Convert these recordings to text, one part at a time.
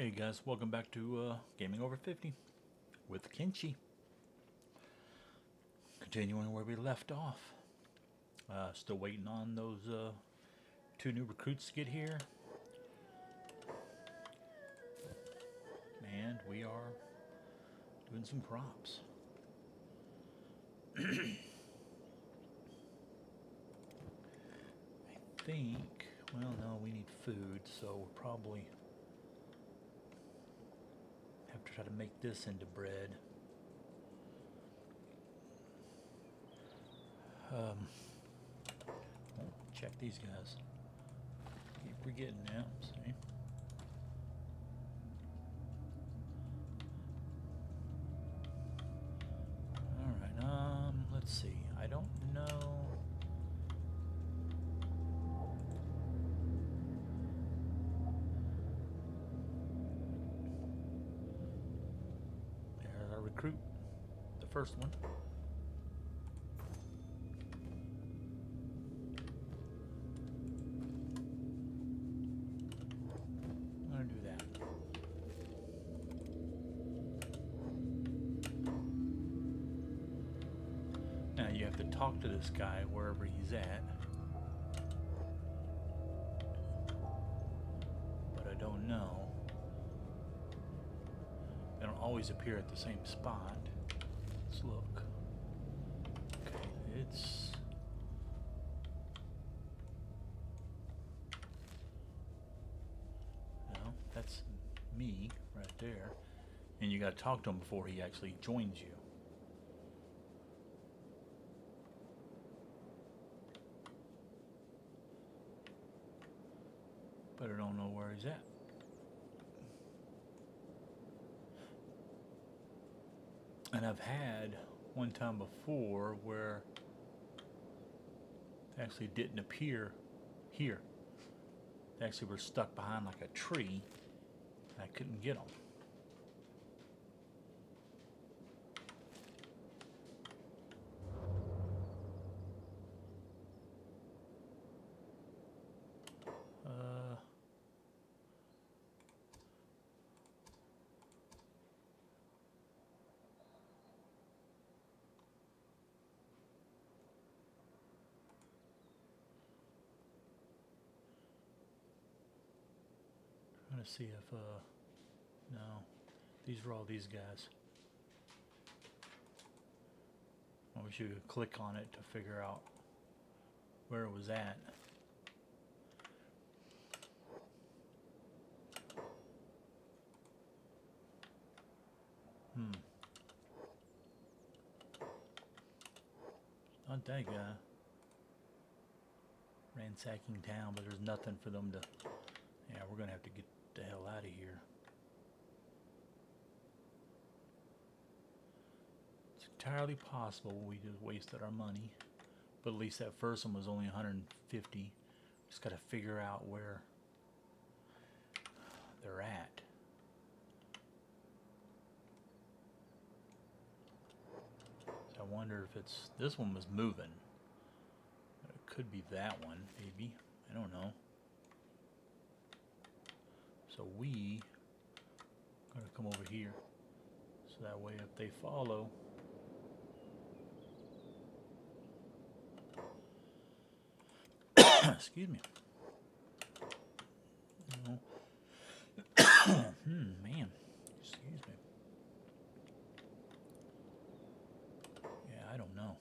Hey guys, welcome back to Gaming Over 50 with Kenshi. Continuing where we left off. Still waiting on those two new recruits to get here. And we are doing some crops. I think, well, no, we need food, so we'll probably have to try to make this into bread. Check these guys. Keep forgetting now, see? Alright, let's see. I don't know. There's our recruit. The first one. I'm gonna do that. Now you have to talk to this guy wherever he's at. But I don't know. They don't always appear at the same spot. Let's look. Okay, it's... No, that's me right there. And you gotta talk to him before he actually joins you. But I don't know where he's at. And I've had one time before where they actually didn't appear here. They actually were stuck behind like a tree, and I couldn't get them. Trying to see if, no, these are all these guys. I wish you could click on it to figure out where it was at. Not that guy. Ransacking town, but there's nothing for them to... Yeah, we're gonna have to get the hell out of here. It's entirely possible we just wasted our money. But at least that first one was only 150. Just gotta figure out where they're at. So I wonder if it's... This one was moving. It could be that one, maybe. I don't know. So we gotta come over here. So that way if they follow... Excuse me. Man. Excuse me. Yeah, I don't know.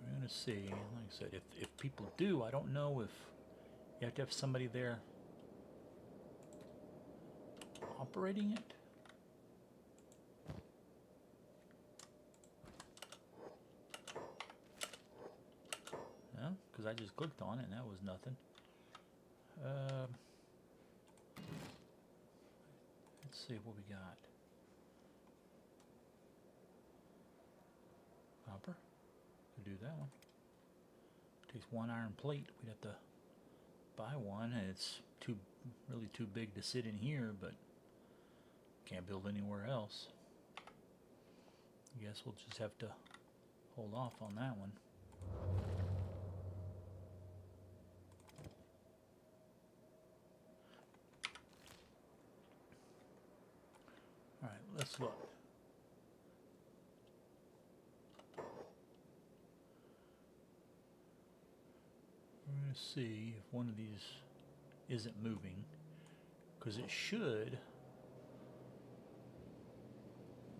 We're gonna see. Like I said, if people do, I don't know if you have to have somebody there operating it. No, because I just clicked on it and that was nothing. Let's see what we got. Copper. Could do that one. Takes one iron plate. We'd have to buy one, and it's too really too big to sit in here, but can't build anywhere else. I guess we'll just have to hold off on that one. Alright, let's look. We're going to see if one of these isn't moving, because it should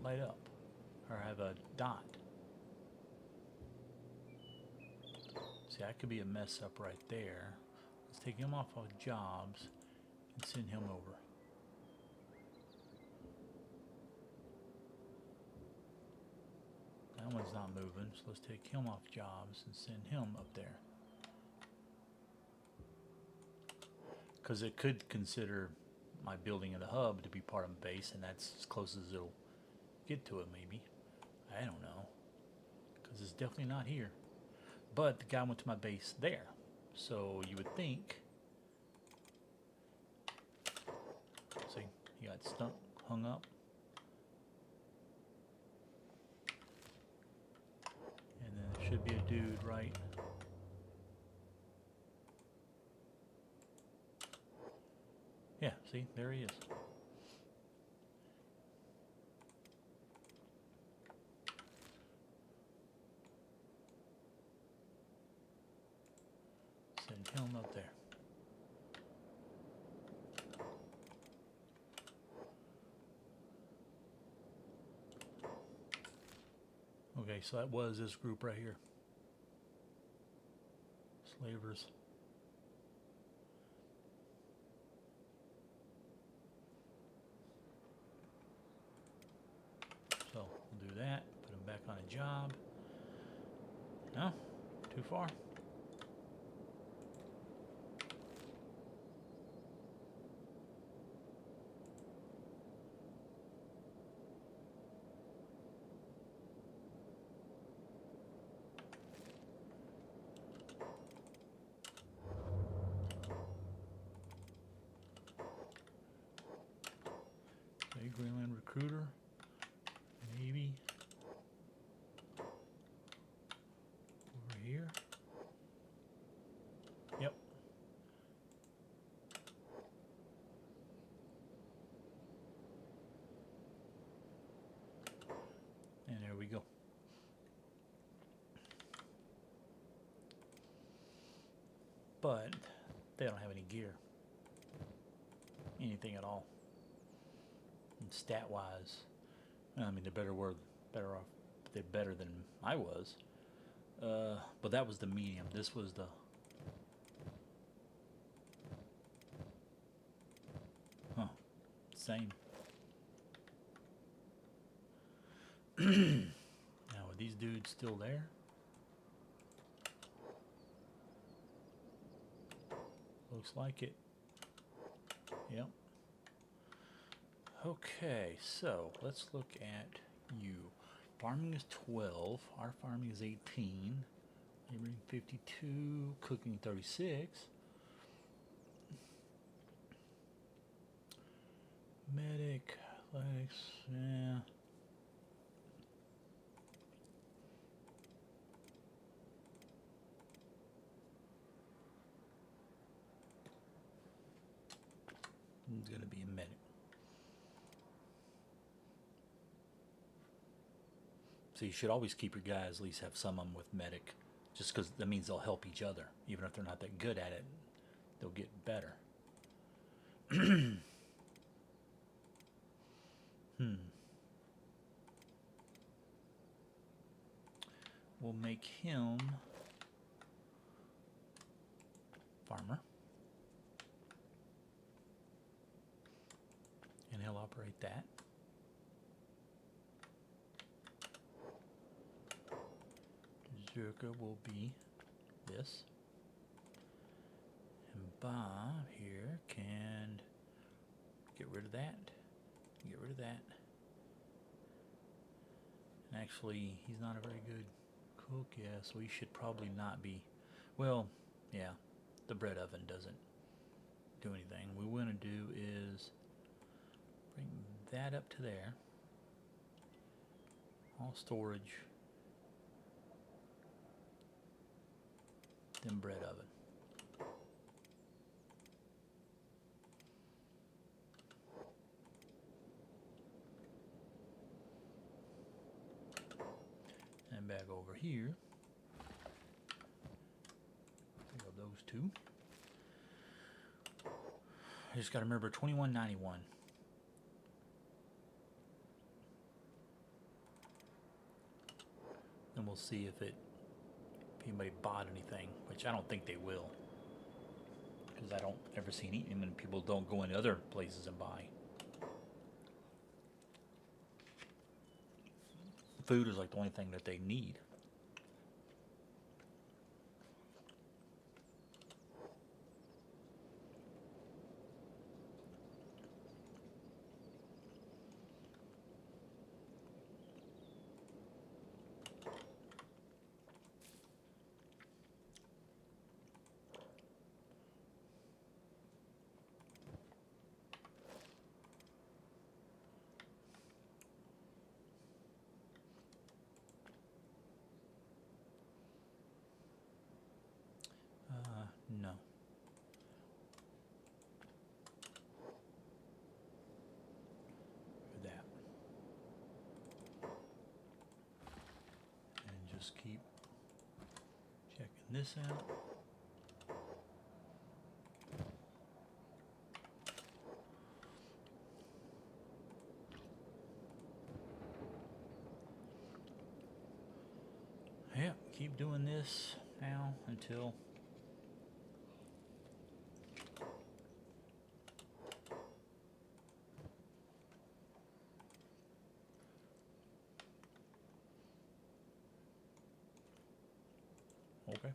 light up or have a dot. See, that could be a mess up right there. Let's take him off of jobs and send him over. That one's not moving, so let's take him off jobs and send him up there. Because it could consider my building of the hub to be part of the base, and that's as close as it'll get to it, maybe. I don't know. Because it's definitely not here. But the guy went to my base there. So you would think... See, he got stuck, hung up. And then there should be a dude right... Yeah, see, there he is. Send him up there. Okay, so that was this group right here. Slavers. So we'll do that, put him back on a job. No, too far. Okay, Greenland recruiter. Maybe over here. Yep. And there we go. But they don't have any gear. Anything at all. And stat wise, I mean, they're better off. They're better than I was. But that was the medium. This was the... Huh. Same. Now, are these dudes still there? Looks like it. Yep. Okay, so let's look at you. Farming is 12. Our farming is 18. Laboring 52. Cooking 36. Medic, athletics, yeah. It's gonna be a medic. So you should always keep your guys, at least have some of them with medic, just because that means they'll help each other. Even if they're not that good at it, they'll get better. We'll make him farmer. And he'll operate that. Zerka will be this. And Bob here can get rid of that. Get rid of that. And actually, he's not a very good cook, yeah, so he should probably not be. Well, yeah, the bread oven doesn't do anything. What we're going to do is bring that up to there. All storage. Then bread oven. And back over here. Pick up those two. I just got to remember $21.91. And we'll see if anybody bought anything, which I don't think they will, because I don't ever see any, and people don't go into other places and buy. Food is like the only thing that they need. No. For that. And just keep checking this out. Yeah, keep doing this now until okay.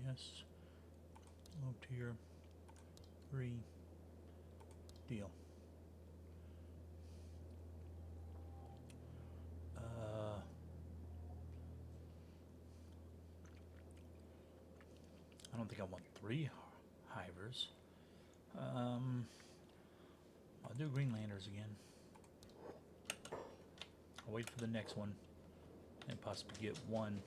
Yes. Low tier 3 deal. I don't think I want 3 hivers. I'll do Greenlanders again. I'll wait for the next one and possibly get one.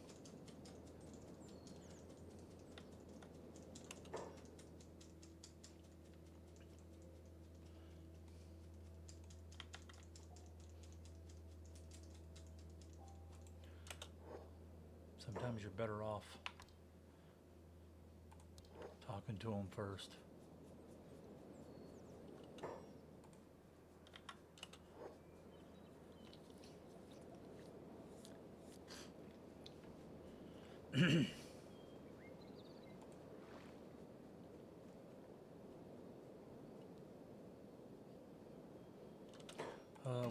Sometimes you're better off talking to them first.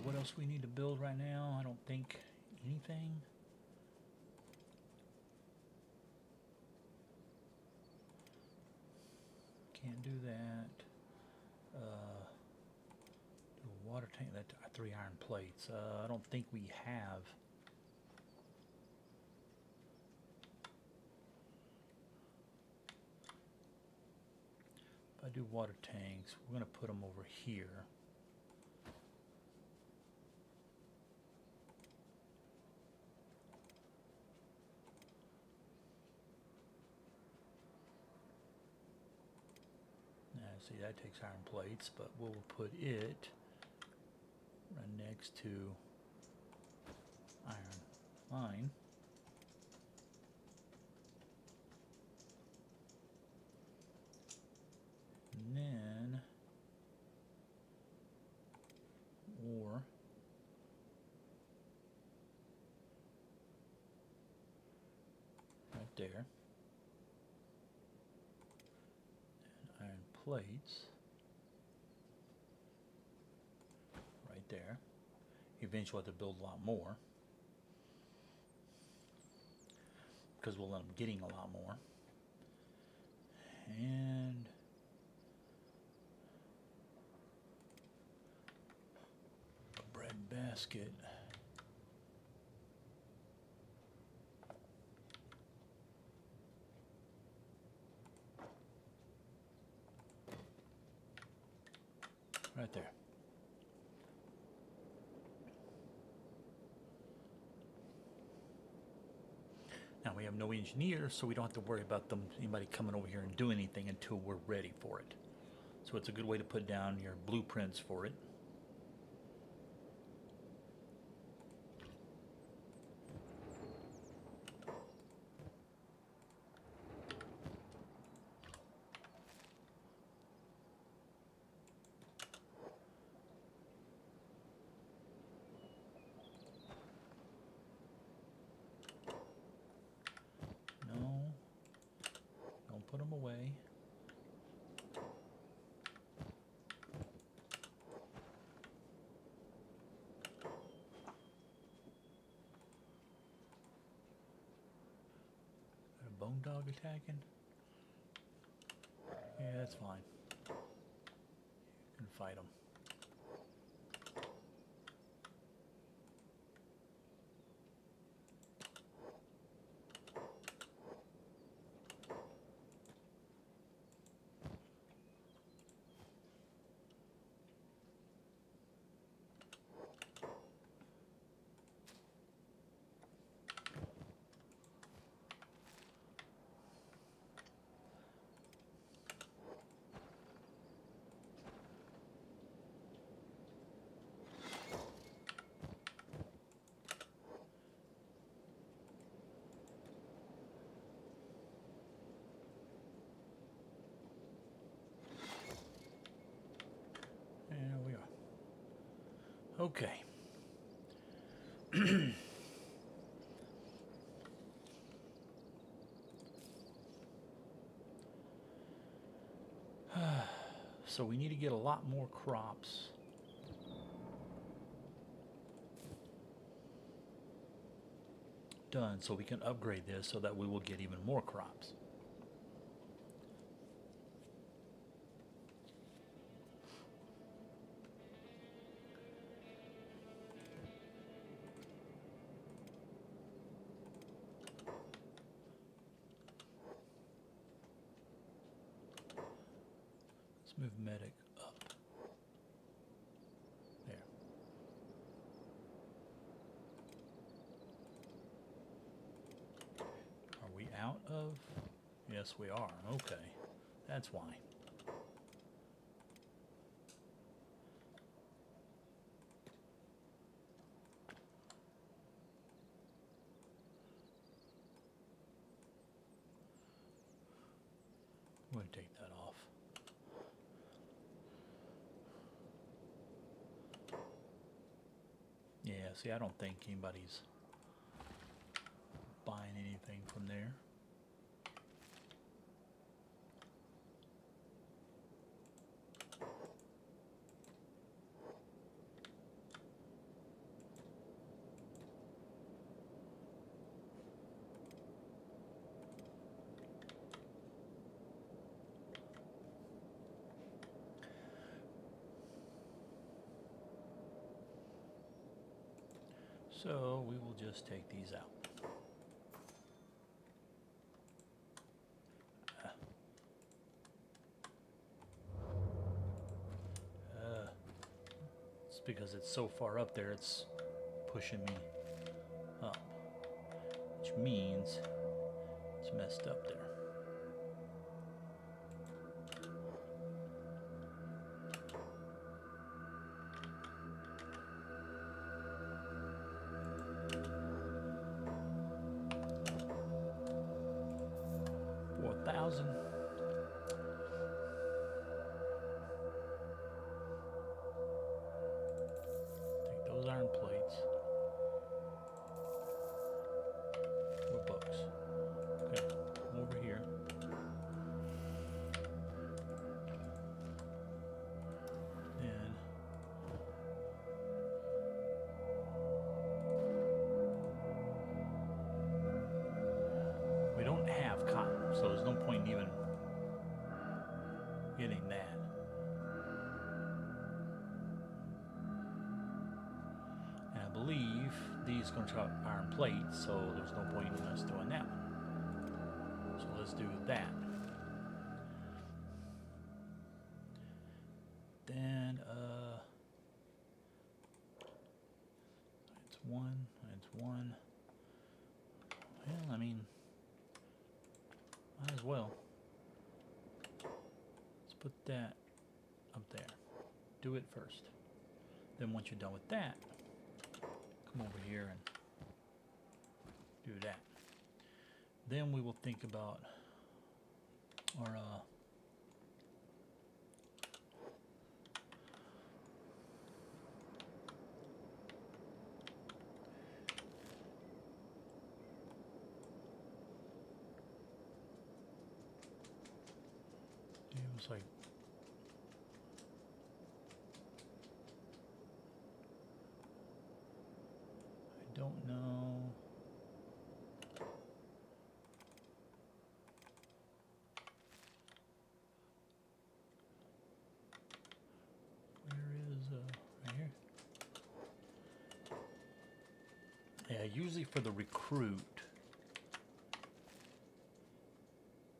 What else we need to build right now? I don't think anything. Can't do that. Do a water tank. That 3 iron plates. I don't think we have. If I do water tanks, we're going to put them over here. See, that takes iron plates, but we'll put it right next to iron line. And then ore. Right there. Iron plates right there. Eventually we'll have to build a lot more because we'll end up getting a lot more. And a bread basket. right there. Now we have no engineers, so we don't have to worry about anybody coming over here and doing anything until we're ready for it. So it's a good way to put down your blueprints for it. No, don't put them away. Bone dog attacking? Yeah, that's fine. You can fight them. There we are. Okay. So we need to get a lot more crops done so we can upgrade this so that we will get even more crops. Let's move medic up. There. Are we out of? Yes, we are. Okay. That's why. I'm going to take that off. Yeah, see, I don't think anybody's buying anything from there. So we will just take these out. It's because it's so far up there, it's pushing me up, which means it's messed up there. Take those iron plates. More books. Okay, come over here. And we don't have cotton, so there's no point in even getting that. And I believe these going to try iron plates, so there's no point in us doing that one. So let's do that. Then one. That's one. Well, I mean, might as well. Let's put that up there. Do it first. Then once you're done with that, come over here and do that. Then we will think about our it was like I don't know. Where is right here? Yeah, usually for the recruit,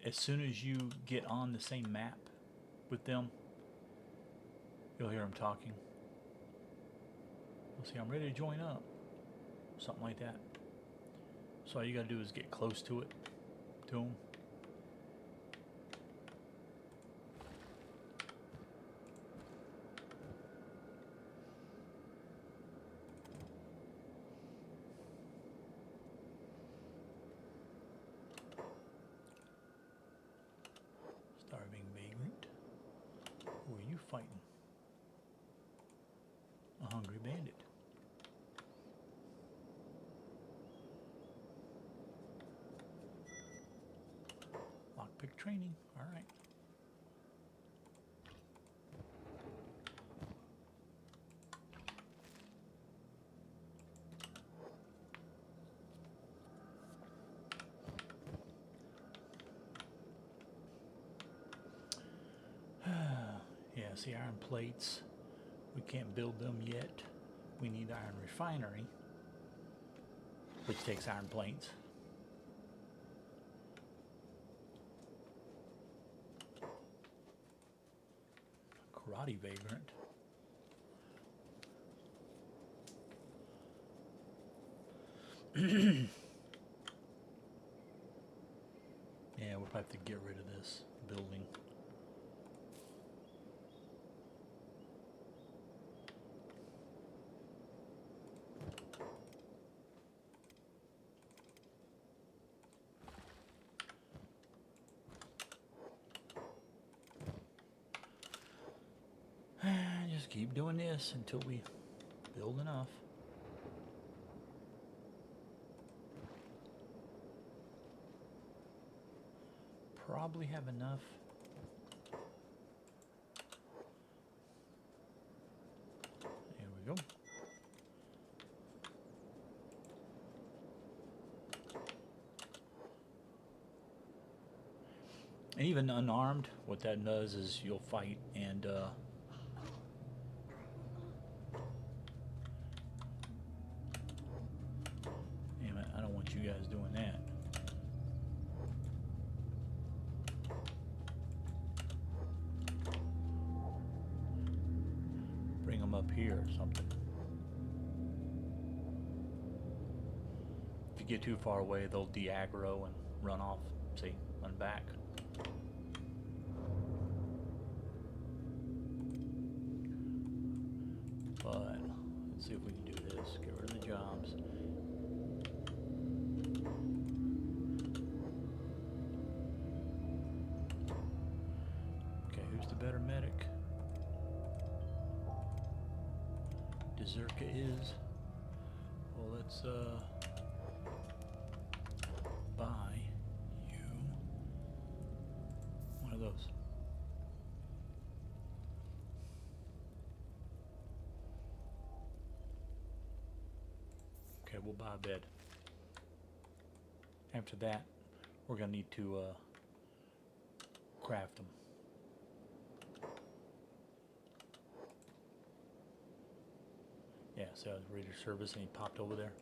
as soon as you get on the same map with them, you'll hear them talking. You'll see, I'm ready to join up. Something like that. So all you gotta do is get close to it, to them. Starving vagrant. Who are you fighting? A hungry bandit. Lockpick training. All right. Yeah, see, iron plates. We can't build them yet. We need iron refinery, which takes iron plates. Karate vagrant. Yeah, we'll probably have to get rid of this building. Just keep doing this until we build enough. Probably have enough. There we go. And even unarmed, what that does is you'll fight and damn it, I don't want you guys doing that. Bring them up here or something. If you get too far away, they'll de-aggro and run off. See, run back. But let's see if we can do this. Get rid of the jobs. Okay, who's the better medic? Deserka is. Well, let's buy you one of those. Okay, we'll buy a bed. After that, we're gonna need to craft them. Yeah, so I was ready to service and he popped over there.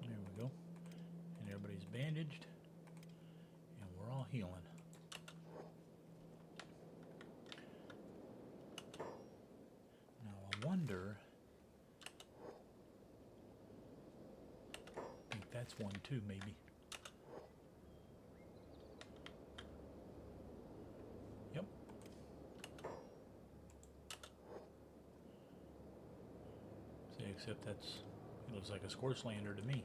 There we go. And everybody's banded. that's one too, maybe. Yep. See, except it looks like a scorch lander to me.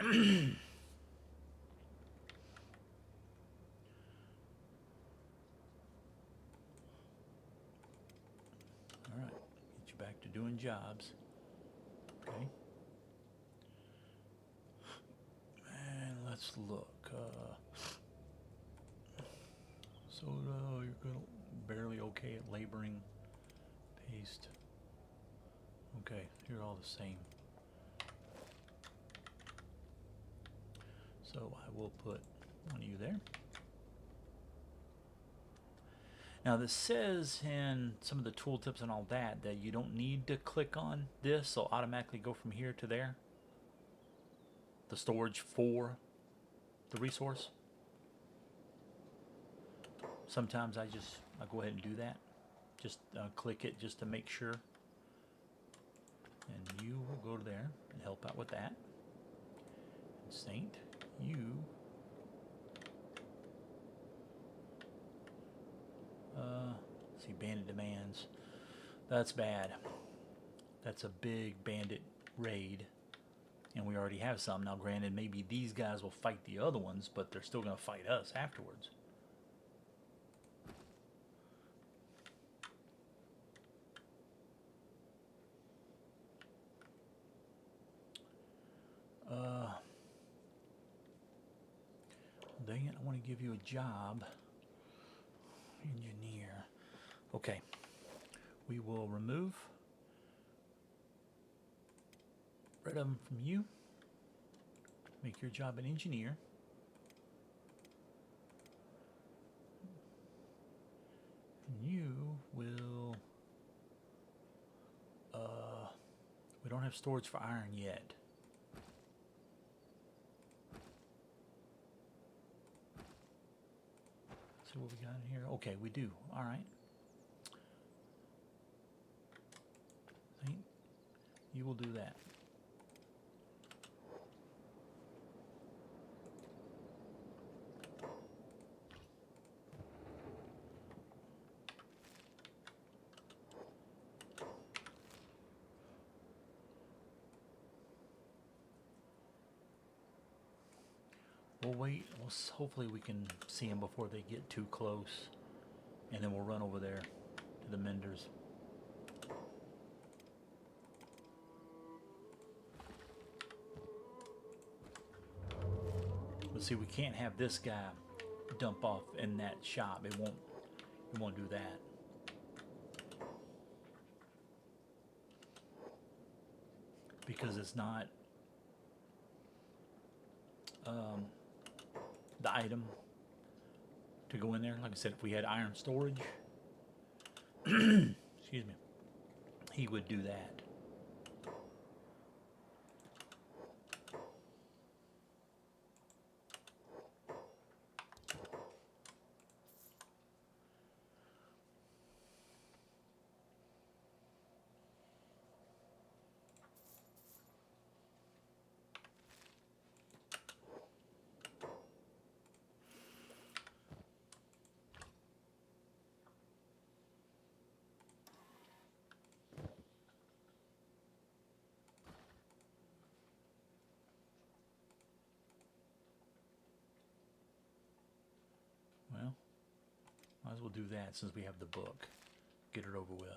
All right, get you back to doing jobs. Okay. And let's look. Soda, you're good, barely okay at laboring. Paste. Okay, you're all the same. So I will put one of you there. Now this says in some of the tooltips and all that you don't need to click on this, so automatically go from here to there. The storage for the resource. Sometimes I go ahead and do that. Just click it just to make sure. And you will go to there and help out with that. And Saint, you see bandit demands. That's bad. That's a big bandit raid. And we already have some. Now granted, maybe these guys will fight the other ones, but they're still going to fight us afterwards. Dang it, I want to give you a job. Engineer. Okay. We will remove rid of them from you. Make your job an engineer. And you will... we don't have storage for iron yet. See what we got in here? Okay, we do. All right. You will do that. We'll wait. Hopefully we can see them before they get too close. And then we'll run over there to the menders. But see, we can't have this guy dump off in that shop. It won't do that. Because it's not the item to go in there. Like I said, if we had iron storage, excuse me, he would do that. Well, might as well do that since we have the book. Get it over with.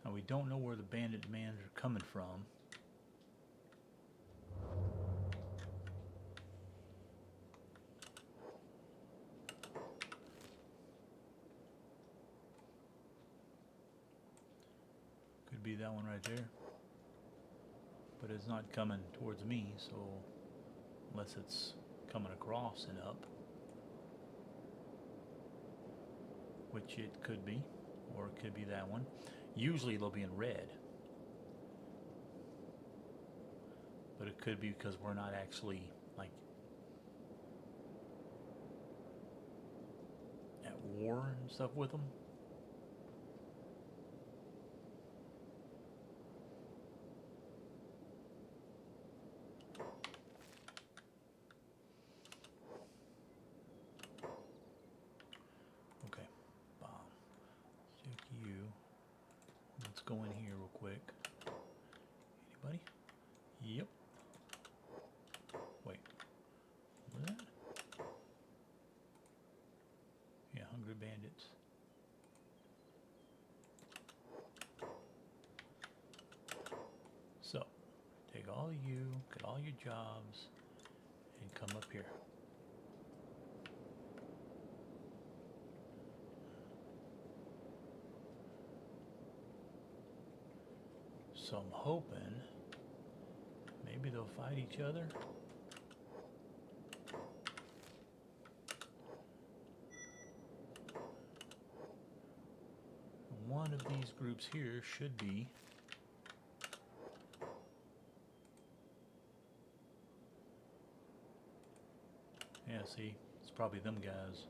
Now we don't know where the bandit demands are coming from. Could be that one right there. But it's not coming towards me, so unless it's coming across and up, which it could be, or it could be that one. Usually they'll be in red, but it could be because we're not actually like war and stuff with them. Okay, bomb. Check you. Let's go in here real quick. Anybody? Yep. Wait. What? Yeah, hungry bandits. So, take all you, get all your jobs, and come up here. So I'm hoping maybe they'll fight each other. One of these groups here should be yeah, see, it's probably them guys.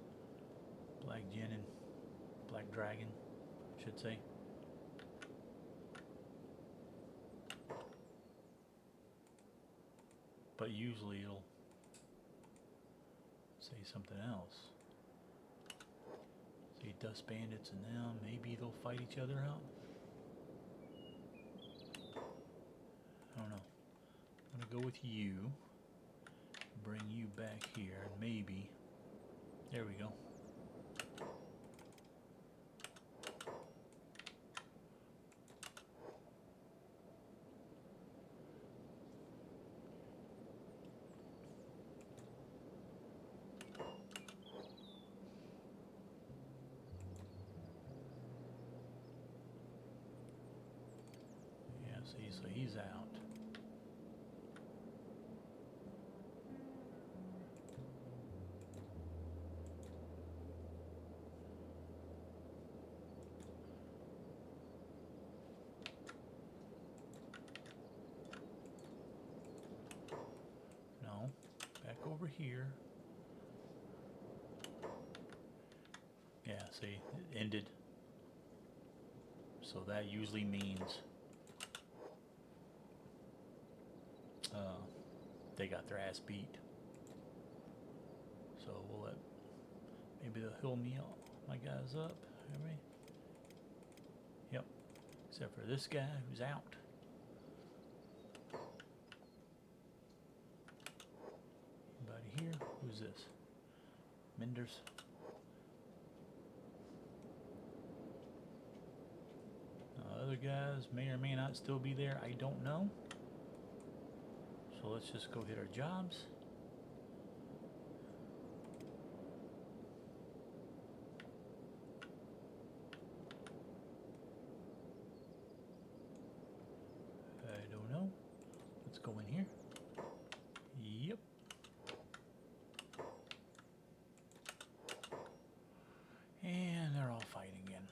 Black Jinn and Black Dragon, should say. But usually it'll say something else. See, Dust Bandits and them, maybe they'll fight each other out. I don't know. I'm gonna go with you. Bring you back here, and maybe. There we go. Yeah, see, so he's out. No, back over here. Yeah, see, it ended. So that usually means they got their ass beat. So we'll let, maybe they'll heal me all my guys up. Maybe. Yep. Except for this guy who's out. Anybody here? Who's this? Menders. Other guys may or may not still be there. I don't know. So let's just go hit our jobs. I don't know. Let's go in here. Yep. And they're all fighting again.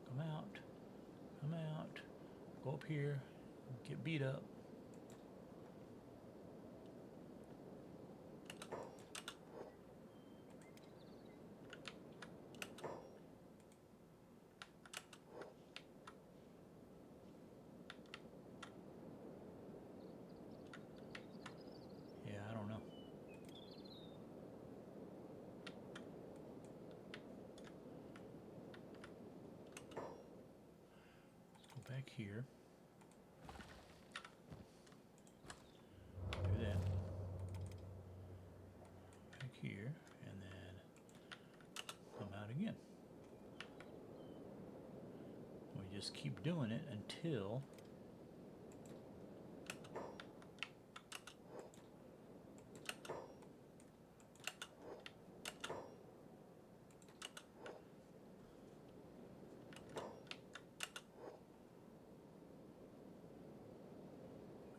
Come out. Come out. Go up here. Get beat up. Yeah, I don't know. Let's go back here. Do that. Back here, and then come out again. We just keep doing it until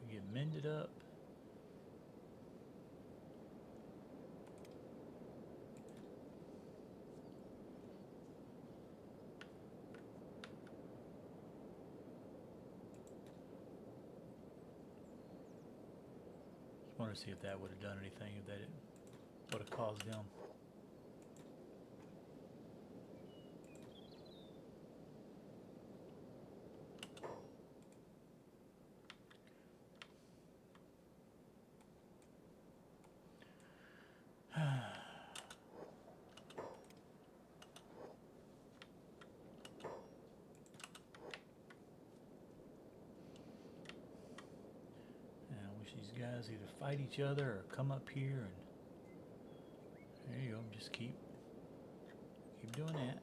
we get mended up. Just want to see if that would have done anything. If that didn't. would have caused them. These guys either fight each other or come up here, and there you go. Just keep doing that.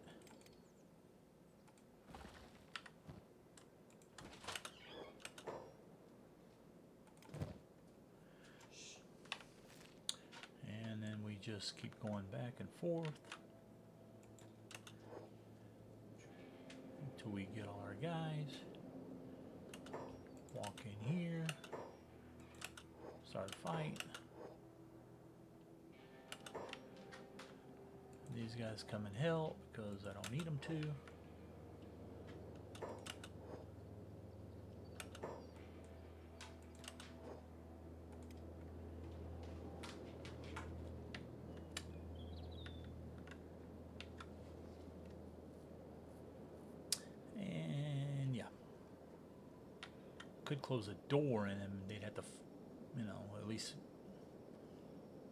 And then we just keep going back and forth until we get all our guys. Walk in here. Start a fight. These guys come and help because I don't need them to. And yeah, could close a door and then they'd have to, you know, at least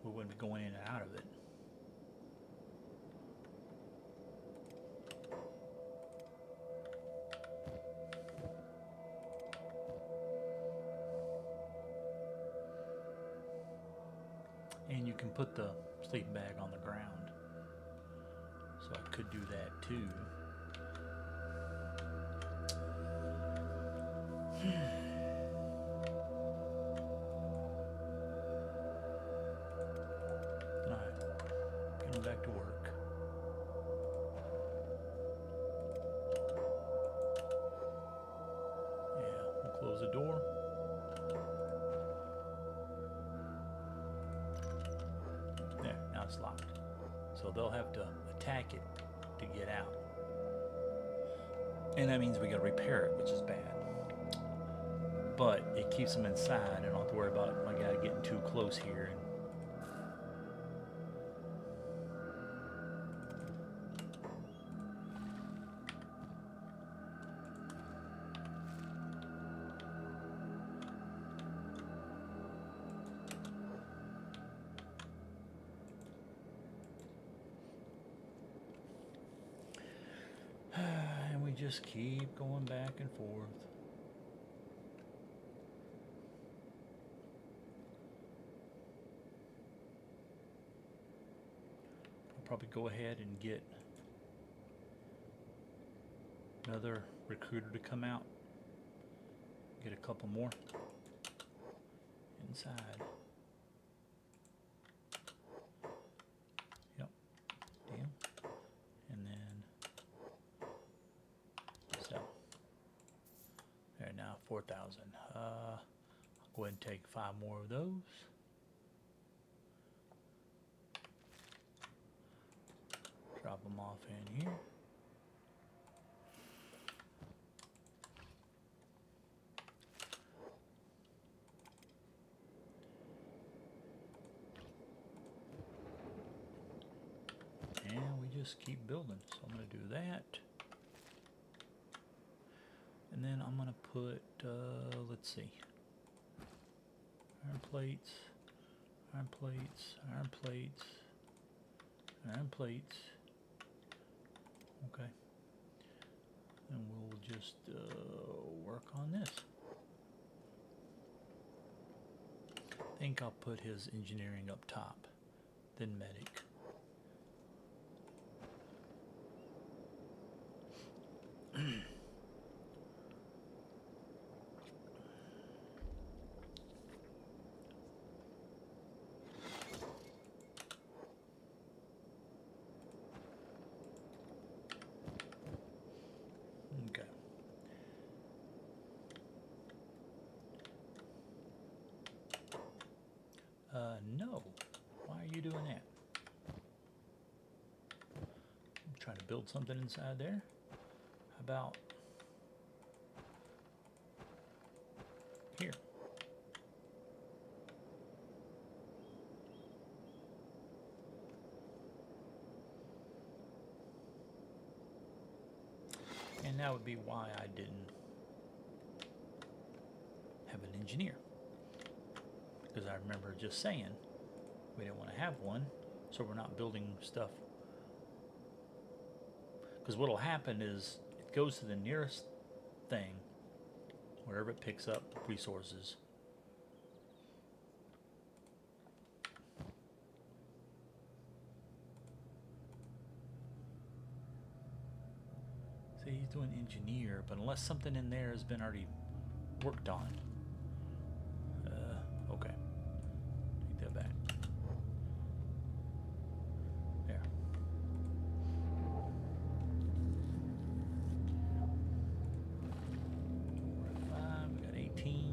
we wouldn't be going in and out of it. And you can put the sleeping bag on the ground. So I could do that too. Alright, getting back to work. Yeah, we'll close the door. There, now it's locked. So they'll have to attack it to get out. And that means we gotta repair it, which is bad. But it keeps them inside. I don't have to worry about my guy getting too close here. And we just keep going back and forth. Probably go ahead and get another recruiter to come out, get a couple more inside. Yep, deal. And then sell. There, now 4,000. I'll go ahead and take 5 more of those. Drop them off in here. And we just keep building. So I'm going to do that. And then I'm going to put, let's see, iron plates, iron plates, iron plates, iron plates. Okay, and we'll just work on this. I think I'll put his engineering up top, then medic. No. Why are you doing that? I'm trying to build something inside there. How about here? And that would be why I didn't have an engineer. Because I remember just saying we didn't want to have one, so we're not building stuff. Because what'll happen is it goes to the nearest thing, wherever it picks up resources. See, he's doing engineer, but unless something in there has been already worked on. Okay. Take that back. There. We're at 5, we got 18.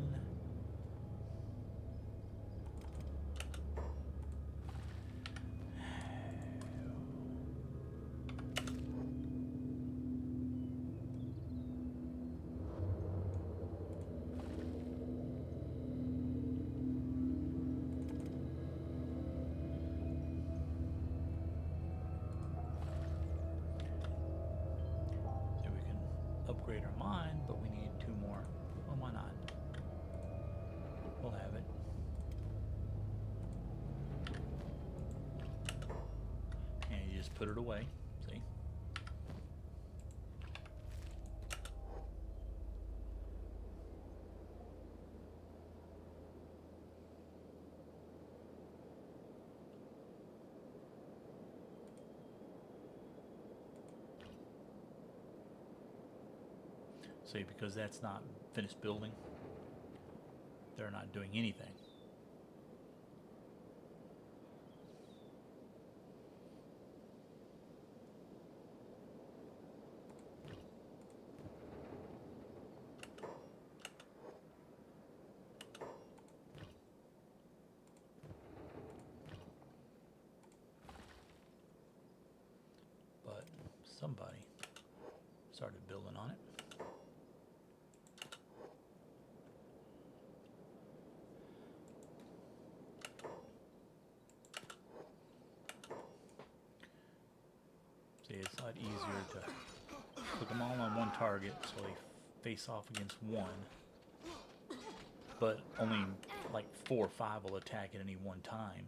Upgrade our mine, but we need 2 more. Well, why not? We'll have it. And you just put it away. See? See, because that's not finished building, they're not doing anything. But somebody started building on it. See, it's a lot easier to put them all on one target so they face off against one, but only like 4 or 5 will attack at any one time.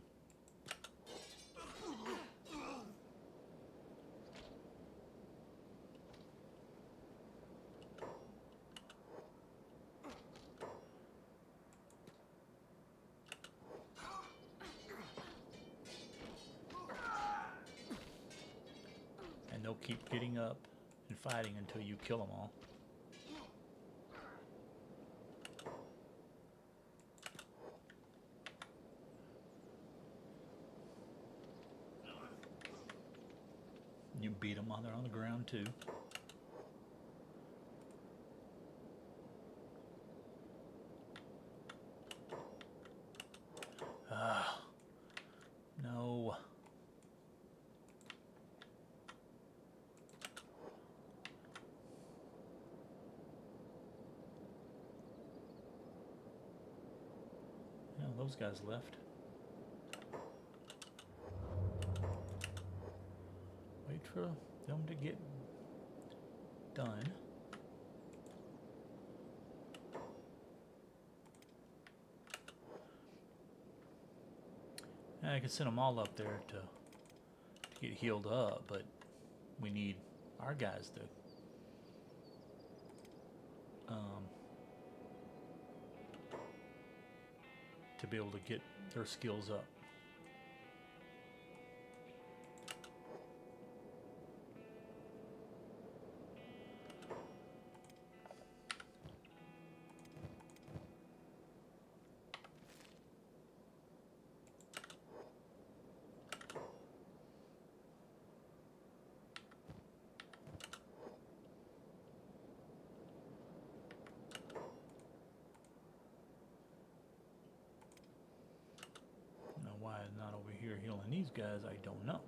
And they'll keep getting up and fighting until you kill them all. You beat them while they're on the ground too. No. No, those guys left. Wait for them to get done. And I can send them all up there to get healed up, but we need our guys to be able to get their skills up. Why it's not over here healing these guys, I don't know.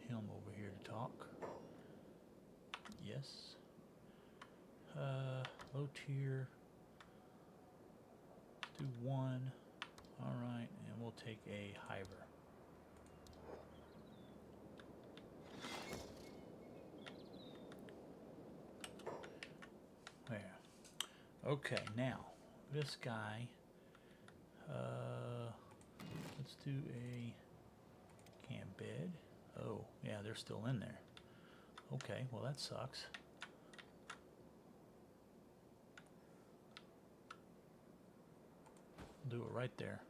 Send him over Yes. Low tier. Let's do 1. Alright, and we'll take a hiver. There. Okay, now, this guy, let's do a camp bed. Oh, yeah, they're still in there. Okay, well that sucks. Do it right there.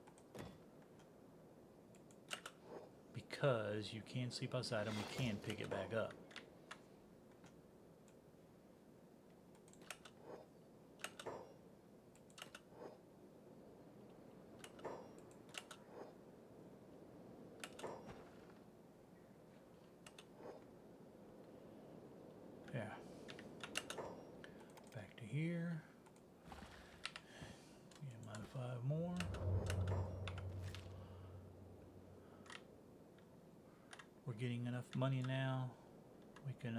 Because you can sleep outside and we can pick it back up. Yeah. Back to here. Yeah, my 5 more. We're getting enough money now. We can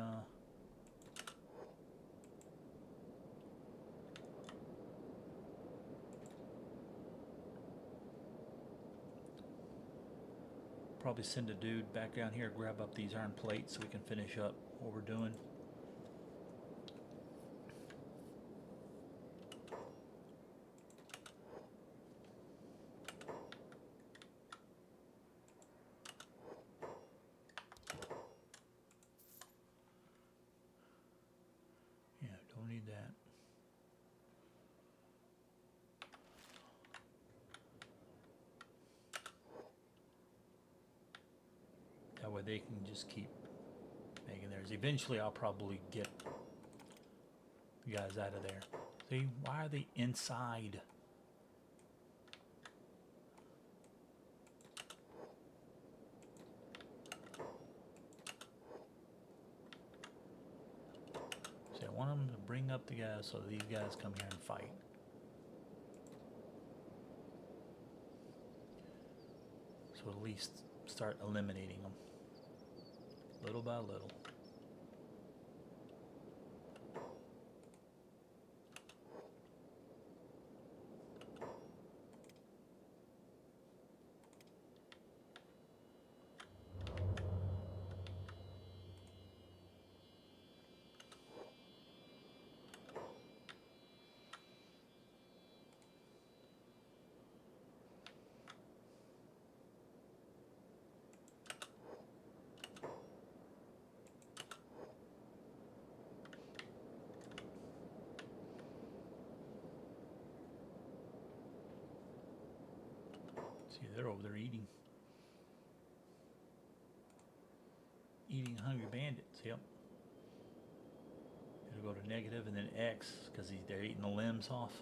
probably send a dude back down here, grab up these iron plates so we can finish up what we're doing. Yeah, don't need that. That way they can just keep making theirs. Eventually I'll probably get you guys out of there. See, why are they inside? See, I want them to bring up the guys so these guys come here and fight. So at least start eliminating them little by little. See, they're over there eating. Eating hungry bandits, yep. It'll go to negative and then X because they're eating the limbs off.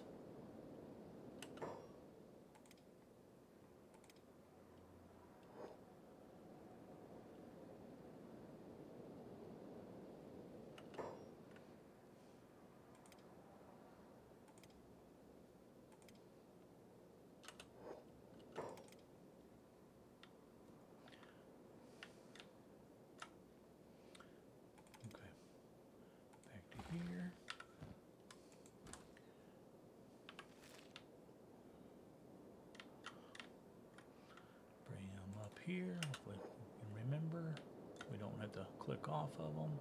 Here. Bring them up here. If we can remember, we don't have to click off of them.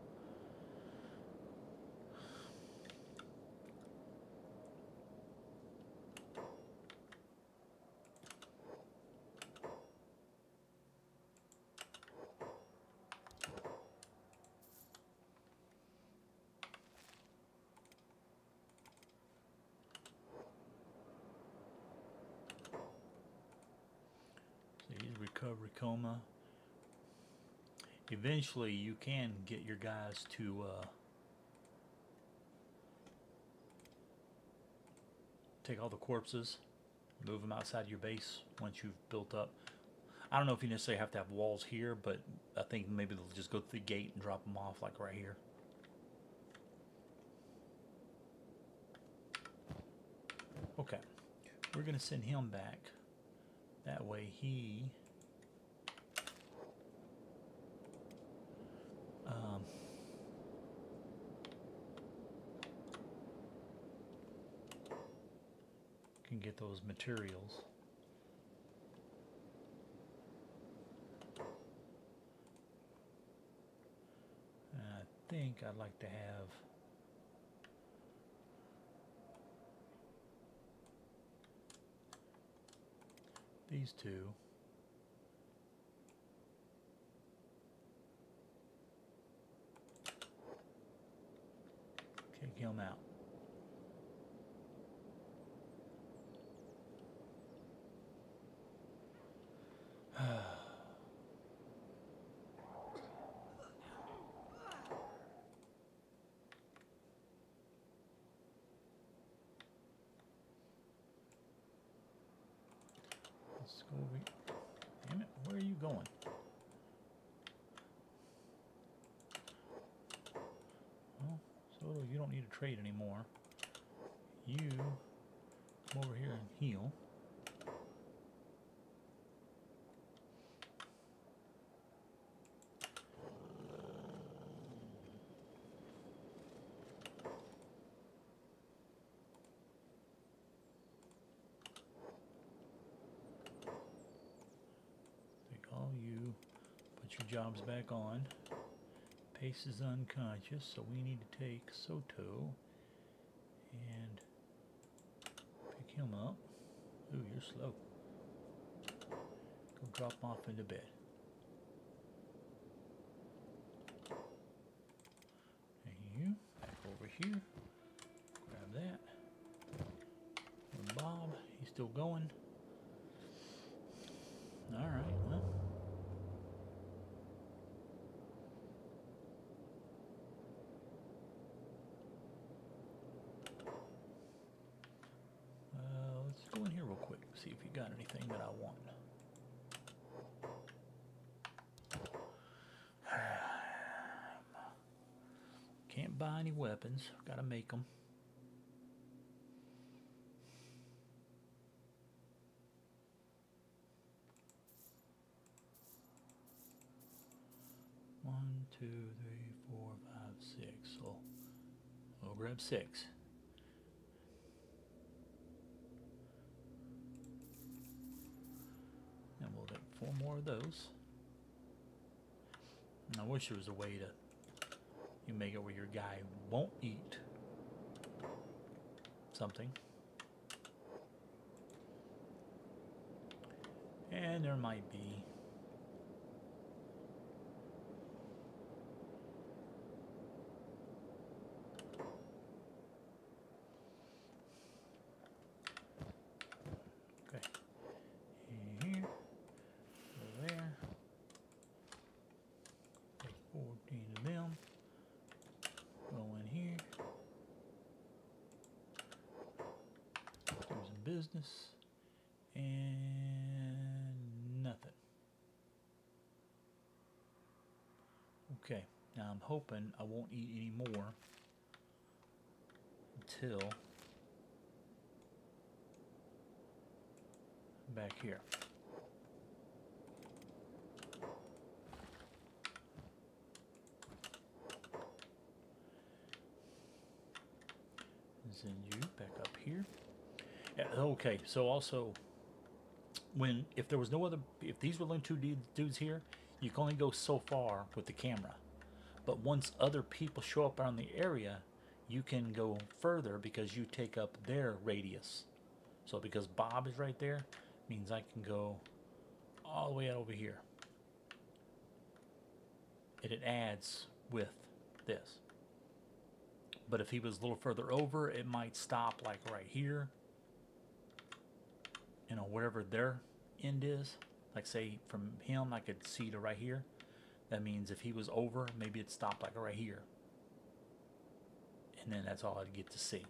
Recovery coma. Eventually you can get your guys to take all the corpses, move them outside your base once you've built up. I don't know if you necessarily have to have walls here, but I think maybe they'll just go through the gate and drop them off like right here. Okay, we're gonna send him back. That way he get those materials. And I think I'd like to have these two. Take him out. Let's go over. Damn it, where are you going? Well, Soto, you don't need to trade anymore. You come over here and heal. Take all you, put your jobs back on. Pace is unconscious, so we need to take Soto and pick him up. Ooh, you're slow. Go drop him off into bed. And you, back over here. Grab that. And Bob, he's still going. Alright, well. Let's go in here real quick, see if you got anything that I want. Can't buy any weapons, gotta make them. One, two, three, 4, 5, 6. So we'll grab 6. And we'll get 4 more of those. And I wish there was a way to you make it where your guy won't eat something. And there might be okay. Here, go there. Take 14 of them. Go in here. Do some business. And nothing. Okay, now I'm hoping I won't eat any more until back here. Send you back up here. Yeah, okay, so also if there was no other, if these were only 2 dudes here, you can only go so far with the camera. But once other people show up around the area, you can go further because you take up their radius. So because Bob is right there, means I can go all the way out over here. And it adds with this. But if he was a little further over, it might stop like right here. You know, wherever their end is. Like say from him, I could see to right here. That means if he was over, maybe it'd stop like right here. And then that's all I'd get to see.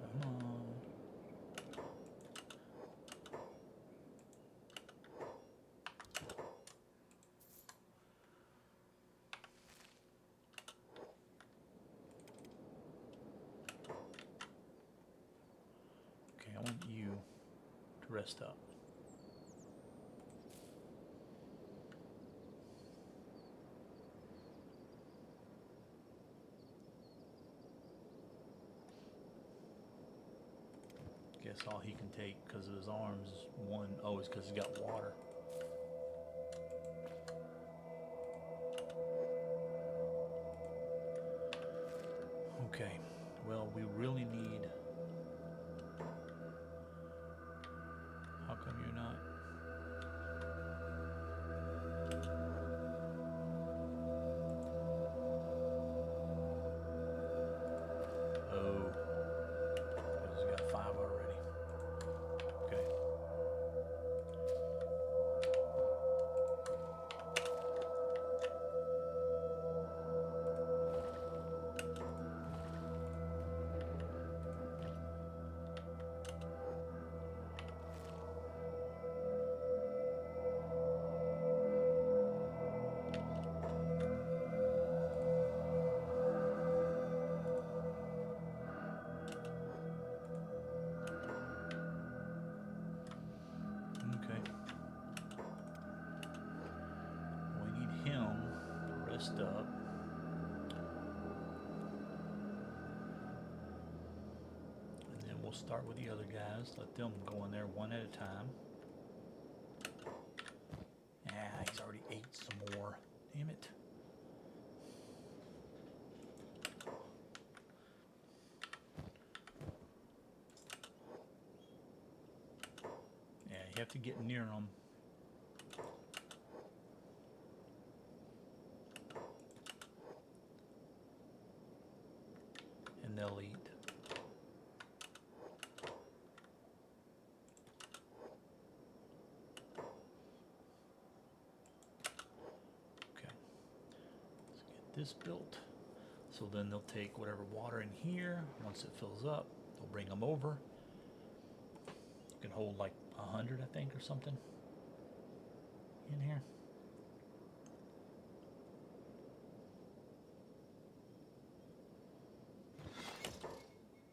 Come on. Okay, I want you to rest up. Guess all he can take because of his arms is one. Oh, it's because he's got water. Okay, well, we really need. How come you're not? Oh, he's got 5 already. Okay. Okay. We need him to rest up. And then we'll start with the other guys. Let them go in there one at a time. Ah, he's already ate some more. Damn it. Yeah, you have to get near them. And they'll eat. Okay. Let's get this built. So then they'll take whatever water in here. Once it fills up, they'll bring them over. You can hold like 100, I think, or something in here.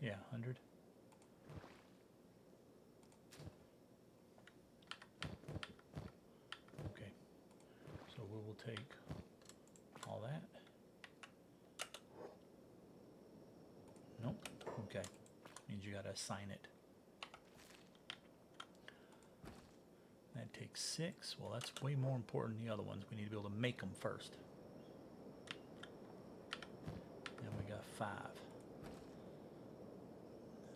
Yeah, 100. Okay. So we will take all that. Nope. Okay. Means you gotta assign it. That takes 6. Well, that's way more important than the other ones. We need to be able to make them first. Then we got 5.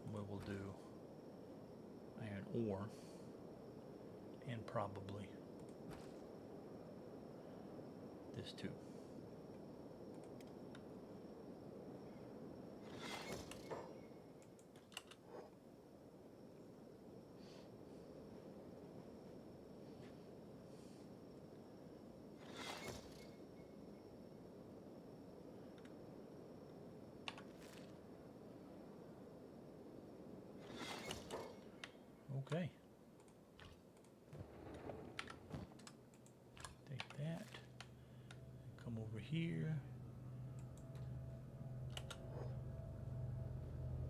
And we will do iron ore and probably this too. Okay. Take that. Come over here.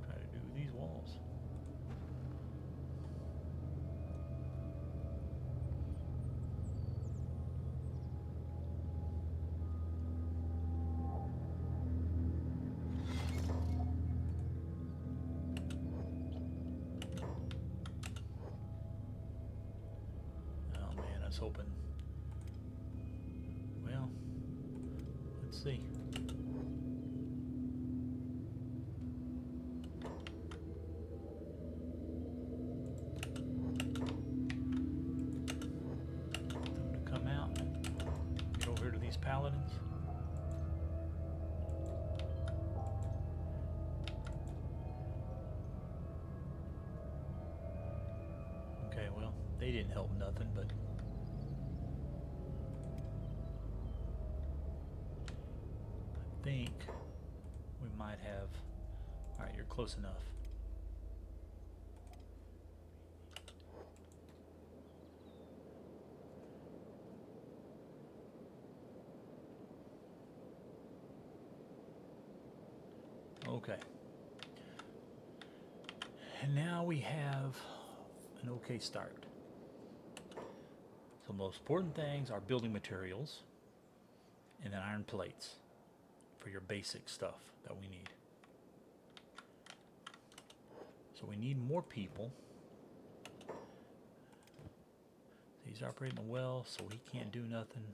Try to do these walls. Oh man, I was hoping. Well, let's see. Them to come out. Get over here to these paladins. Okay, well, they didn't help nothing, but I think we might have. All right, you're close enough. Okay. And now we have an okay start. So the most important things are building materials and then iron plates for your basic stuff that we need. So we need more people. He's operating a well, so he can't do nothing.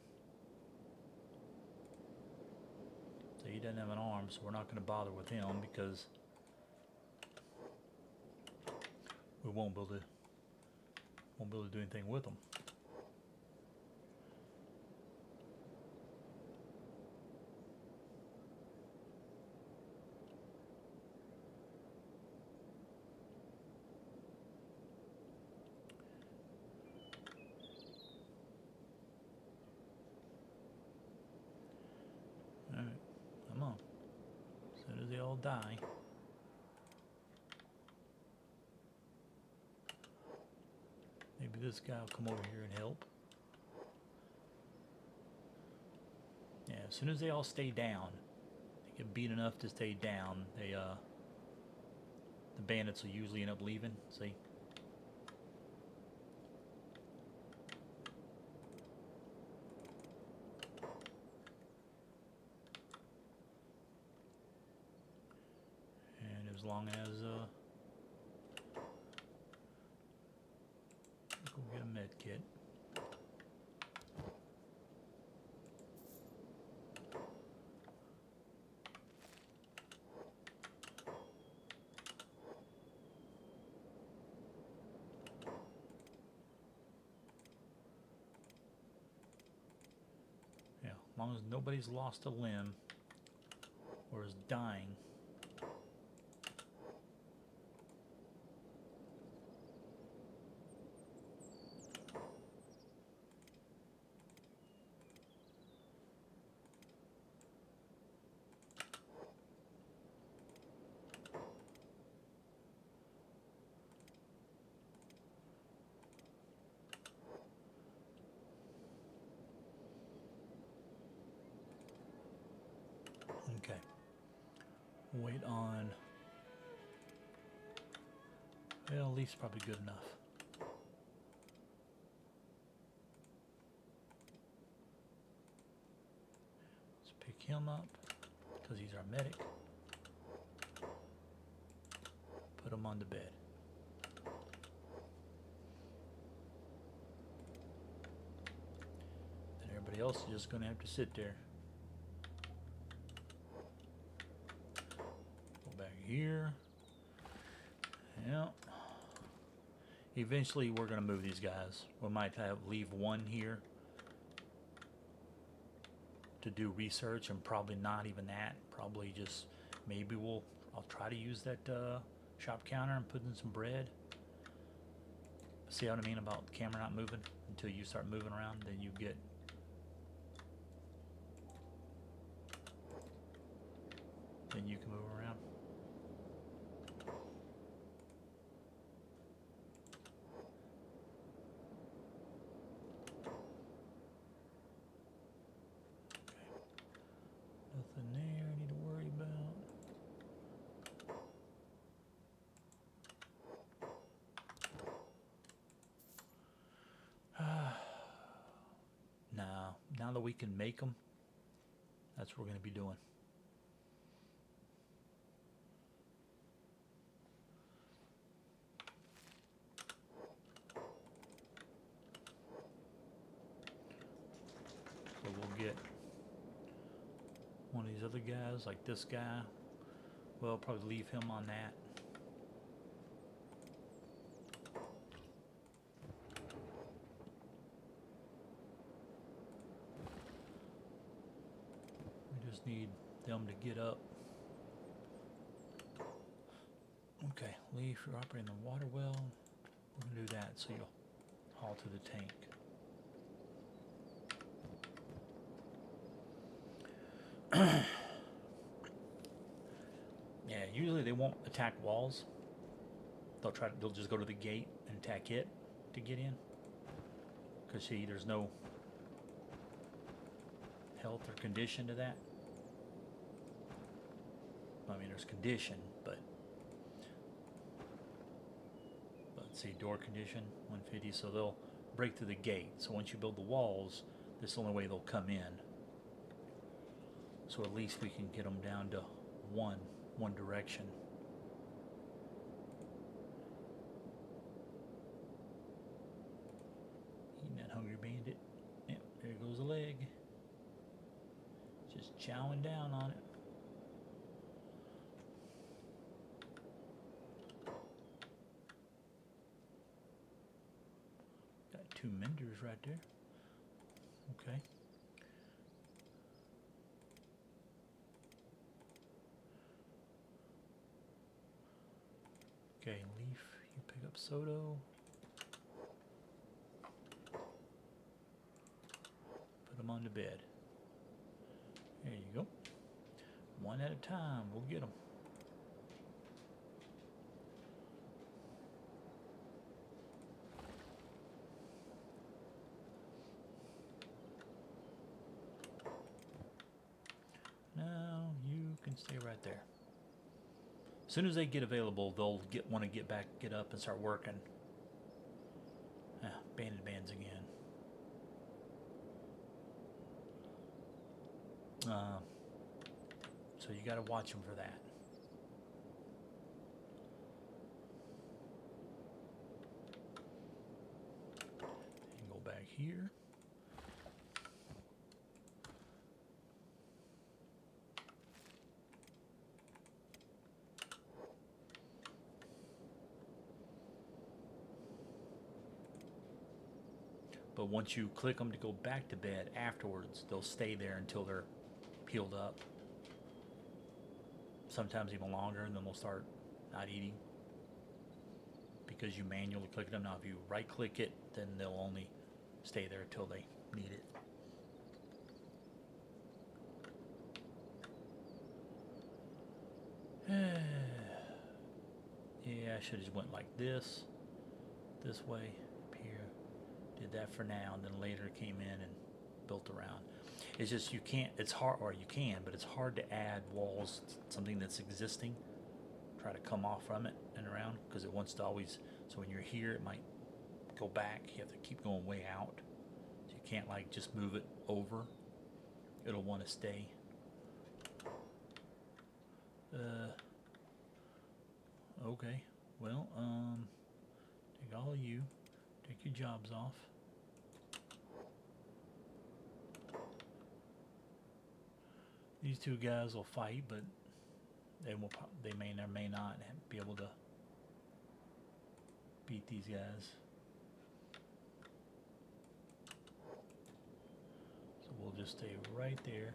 So he doesn't have an arm, so we're not going to bother with him because we won't be able to do anything with him. Alright, come on. As soon as they all die. Maybe this guy will come over here and help. Yeah, as soon as they all stay down, they get beat enough to stay down, the bandits will usually end up leaving. See? And as long as go get a med kit. Yeah, as long as nobody's lost a limb or is dying. Okay. Wait on. Well, at least probably good enough. Let's pick him up because he's our medic. Put him on the bed. And everybody else is just going to have to sit there. Go back here. Yeah. Eventually we're going to move these guys. We might leave one here to do research, and probably not even that. Probably just maybe I'll try to use that shop counter and put in some bread. See what I mean about the camera not moving until you start moving around, then you can move around. Nothing there I need to worry about. Now that we can make them, that's what we're going to be doing. So we'll get one of these other guys, like this guy. We'll probably leave him on that. We just need them to get up. Okay, Leaf, you're operating the water well. We're going to do that, so you'll haul to the tank. Yeah, usually they won't attack walls. They'll just go to the gate and attack it to get in. Because see, there's no health or condition to that. I mean, there's condition, but see, door condition 150, so they'll break through the gate. So once you build the walls, this is the only way they'll come in. So at least we can get them down to one direction. Bandit. Yep, there goes a leg. Just chowing down on it. Got 2 menders right there. Okay. Okay, Leaf, you pick up Soto. Put him on the bed. There you go. One at a time, we'll get them. Now you can stay right there. As soon as they get available, they'll want to get up and start working. Banded bands again. So you got to watch them for that. And go back here. But once you click them to go back to bed afterwards, they'll stay there until they're peeled up. Sometimes even longer, and then they'll start not eating because you manually click them. Now, if you right click it, then they'll only stay there until they need it. Yeah, I should have just went like this way, up here. Did that for now, and then later came in and built around. It's just you can't, it's hard, or you can, but it's hard to add walls to something that's existing. Try to come off from it and around, because it wants to always, so when you're here, it might go back. You have to keep going way out. So you can't like just move it over. It'll want to stay. Okay, well, take all of you, take your jobs off. These 2 guys will fight, but they may or may not be able to beat these guys. So we'll just stay right there.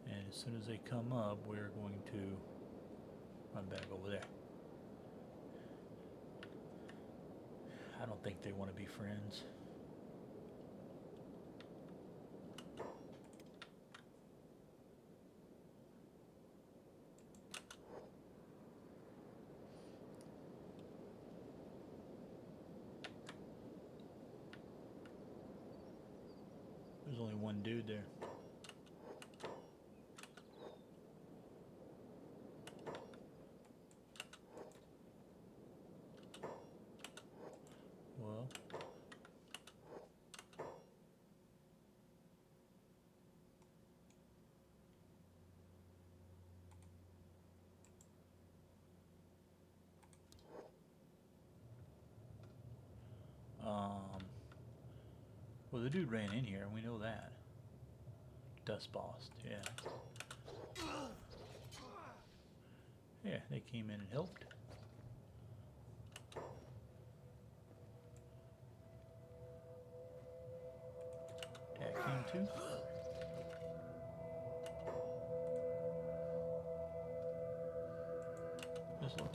And as soon as they come up, we're going to run back over there. I don't think they want to be friends. There's only one dude there. Well, well, the dude ran in here, and we know that. Dust Boss, yeah. Yeah, they came in and helped. Attack him too. Just look.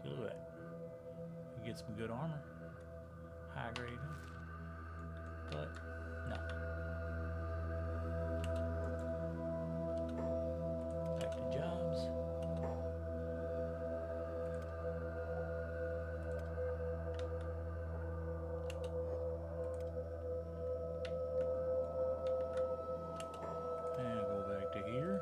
See, look at that. You get some good armor. High grade. But, no. Back to jobs. And go back to here.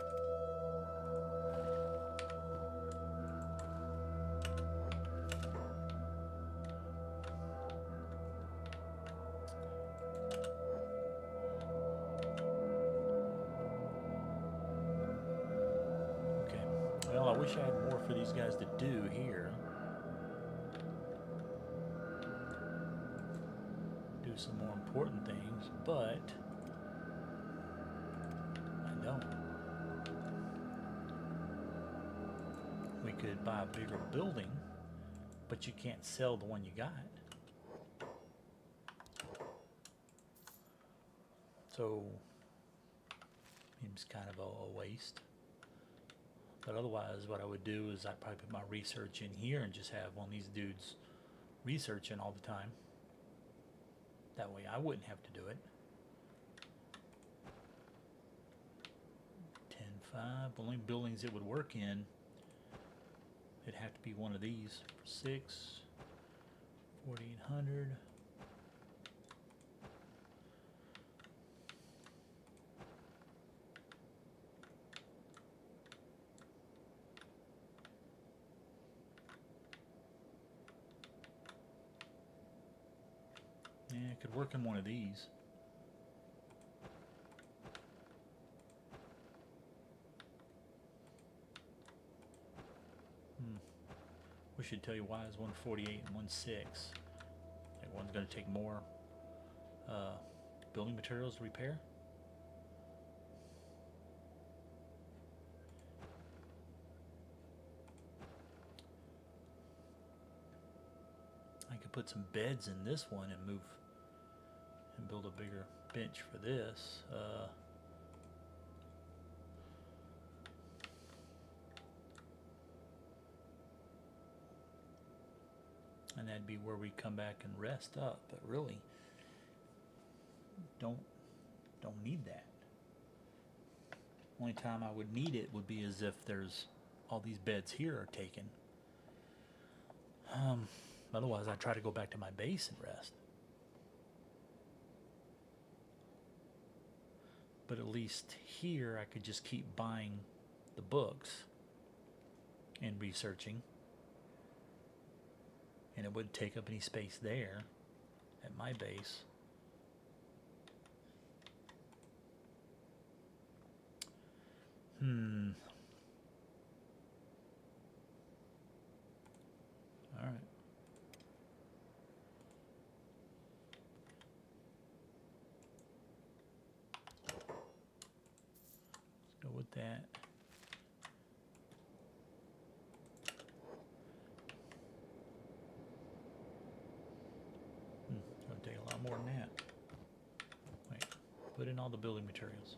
wish I had more for these guys to do here. Do some more important things, but I don't. We could buy a bigger building, but you can't sell the one you got. So, seems kind of a waste. But otherwise, what I would do is I'd probably put my research in here and just have one of these dudes researching all the time. That way I wouldn't have to do it. 10-5, only buildings it would work in, it'd have to be one of these. 6, 4800. Yeah, it could work in one of these. We should tell you why is 148 and 16. Like one's going to take more building materials to repair. I could put some beds in this one and move and build a bigger bench for this. And that'd be where we come back and rest up, but really don't need that. Only time I would need it would be as if there's all these beds here are taken. Otherwise I'd try to go back to my base and rest. But at least here I could just keep buying the books and researching, and it wouldn't take up any space there at my base. All right. Let's go with that. It's going to take a lot more than that. Wait, put in all the building materials.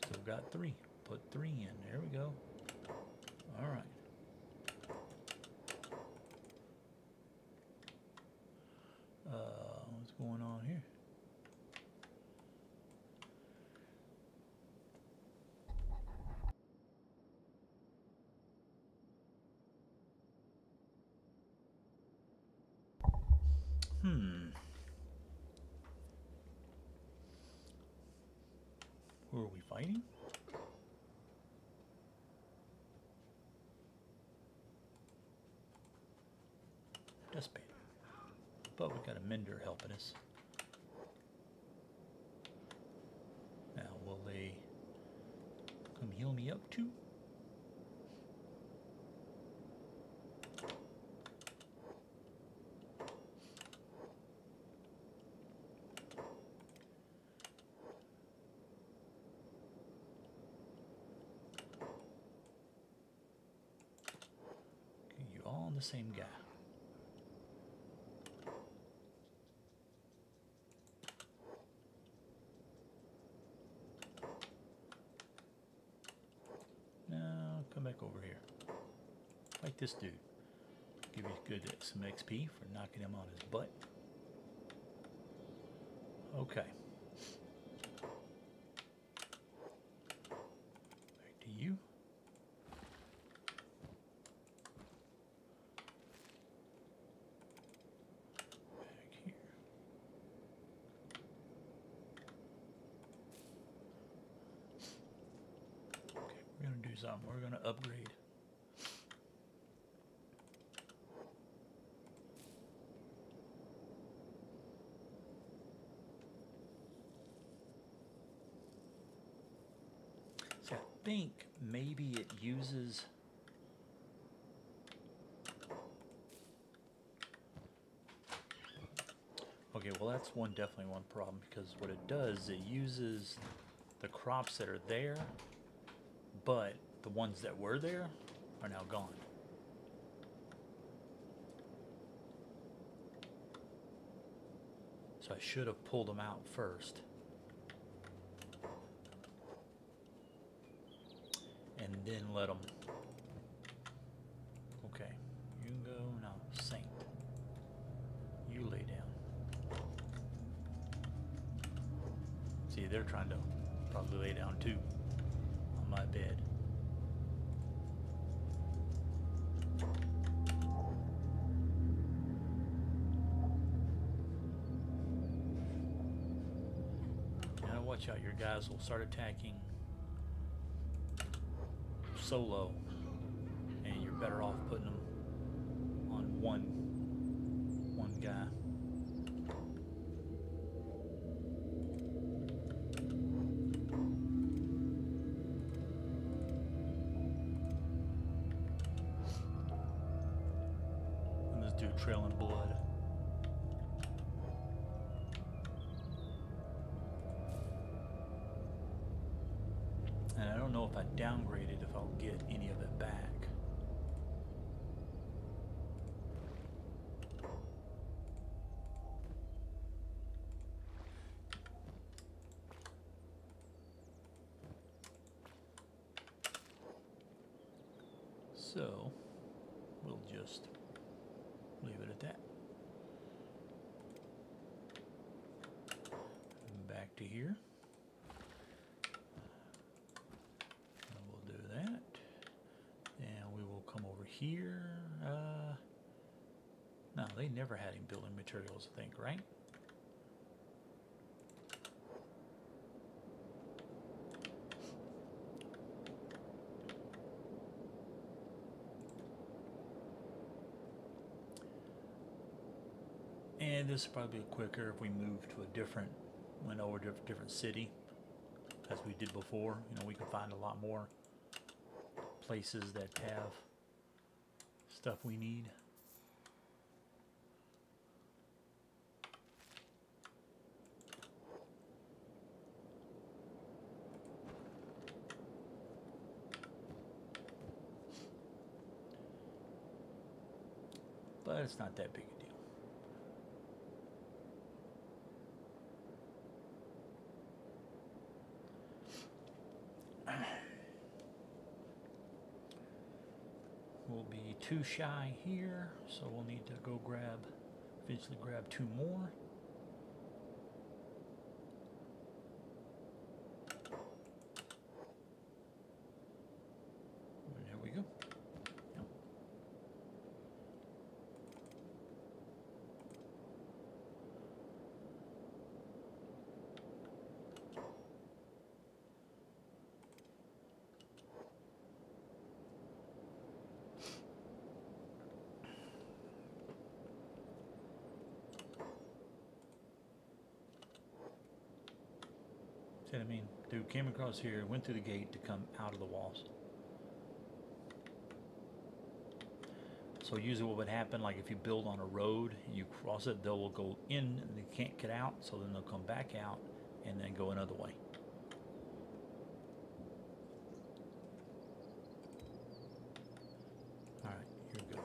Still got 3. Put 3 in. There we go. All right. What's going on here? Who are we fighting? Dustpan. But we got a mender helping us. Now, will they come heal me up too? Okay, you all the same guy. Come back over here. Fight this dude. Give you some XP for knocking him on his butt. Okay. Back to you. Back here. Okay, we're gonna do something. We're gonna upgrade. think maybe it uses... Okay, well that's definitely one problem, because what it does, it uses the crops that are there, but the ones that were there are now gone. So I should have pulled them out first. And then let them... Okay, you can go now, Saint. You lay down. See, they're trying to probably lay down too on my bed. Now watch out, your guys will start attacking solo, and you're better off putting them on one guy. And this dude trailing blood. And I don't know if I downgrade it, if I'll get any of it back. So, we'll just leave it at that. Back to here. And we'll do that. And we will come over here. No, they never had him building materials, I think, right? And this is probably quicker if we move to a different, went over to a different city, as we did before. You know, we can find a lot more places that have stuff we need. But it's not that big a deal. We'll be 2 shy here, so we'll need to go eventually grab 2 more. And there we go. Yep. See what I mean? Dude came across here, went through the gate to come out of the walls. So usually what would happen, like if you build on a road, you cross it, they will go in and they can't get out, so then they'll come back out and then go another way. Alright, you're good.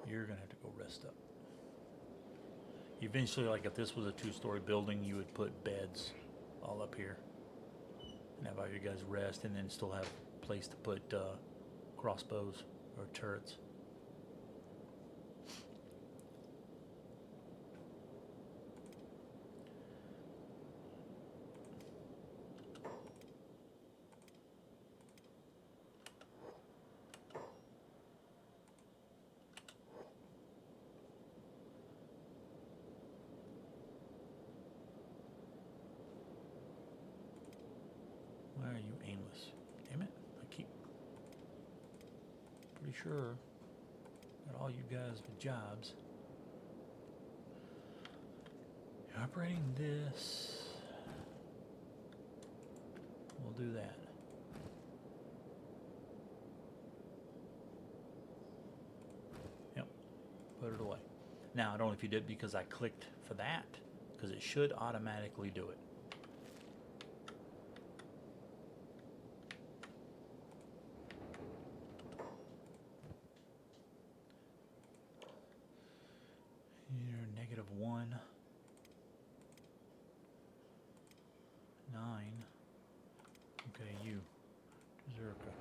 You're gonna have to go rest up. Eventually, like if this was a 2-story building, you would put beds all up here and have all your guys rest, and then still have a place to put crossbows or turrets. Why are you aimless? Damn it. I keep pretty sure got all you guys with jobs. Operating this. We'll do that. Yep. Put it away. Now, I don't know if you did because I clicked for that, because it should automatically do it. You're -1, 9. Okay, you, Zerka,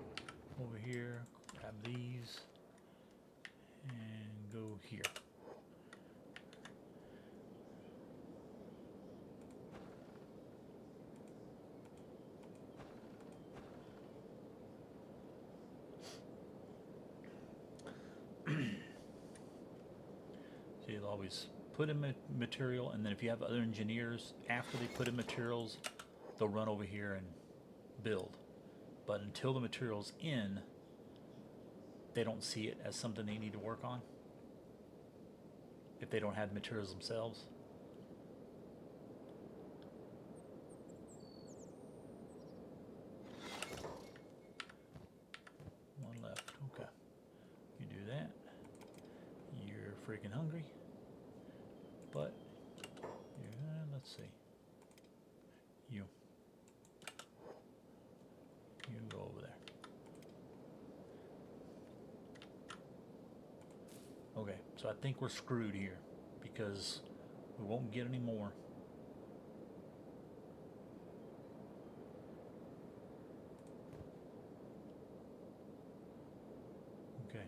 over here, grab these, and go here. So you'll always put in material, and then if you have other engineers, after they put in materials, they'll run over here and build. But until the material's in, they don't see it as something they need to work on if they don't have materials themselves. One left. Okay. You do that. You're freaking hungry. But, yeah, let's see. You go over there. Okay, so I think we're screwed here because we won't get any more. Okay.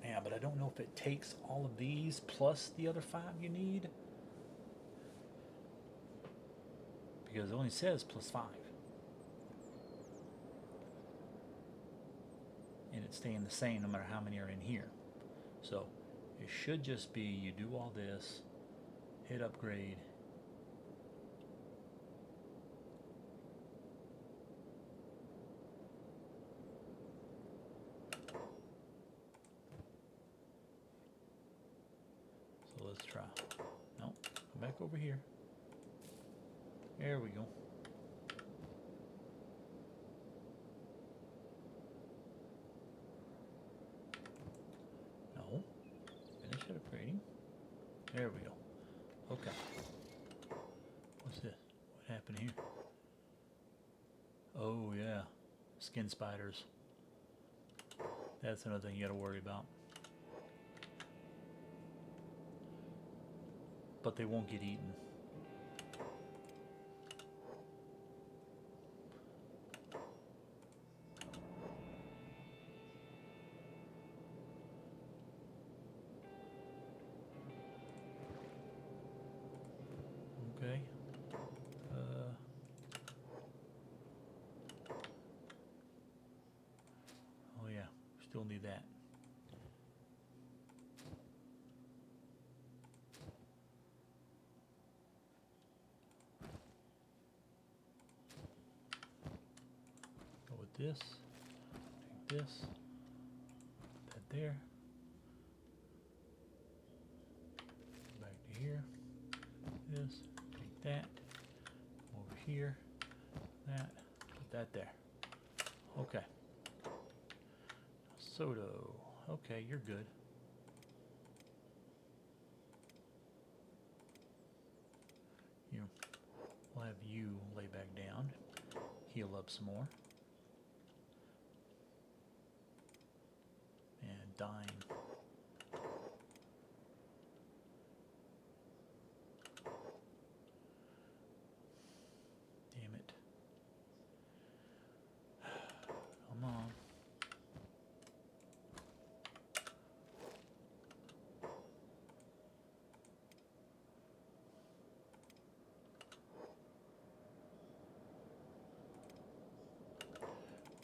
Yeah, but I don't know if it takes all of these plus the other 5 you need. Because it only says +5. And it's staying the same no matter how many are in here. So it should just be you do all this, hit upgrade. So let's try. No, come back over here. There we go. No. Finish it upgrading. There we go. Okay. What's this? What happened here? Oh, yeah. Skin spiders. That's another thing you gotta worry about. But they won't get eaten. Okay. Oh yeah, still need that. Go with this. Take this. Put that there. Back to here. This. Take that. Over here. That. Put that there. Okay. Soto. Okay, you're good. We'll have you lay back down. Heal up some more. And dying. Damn it. Come on.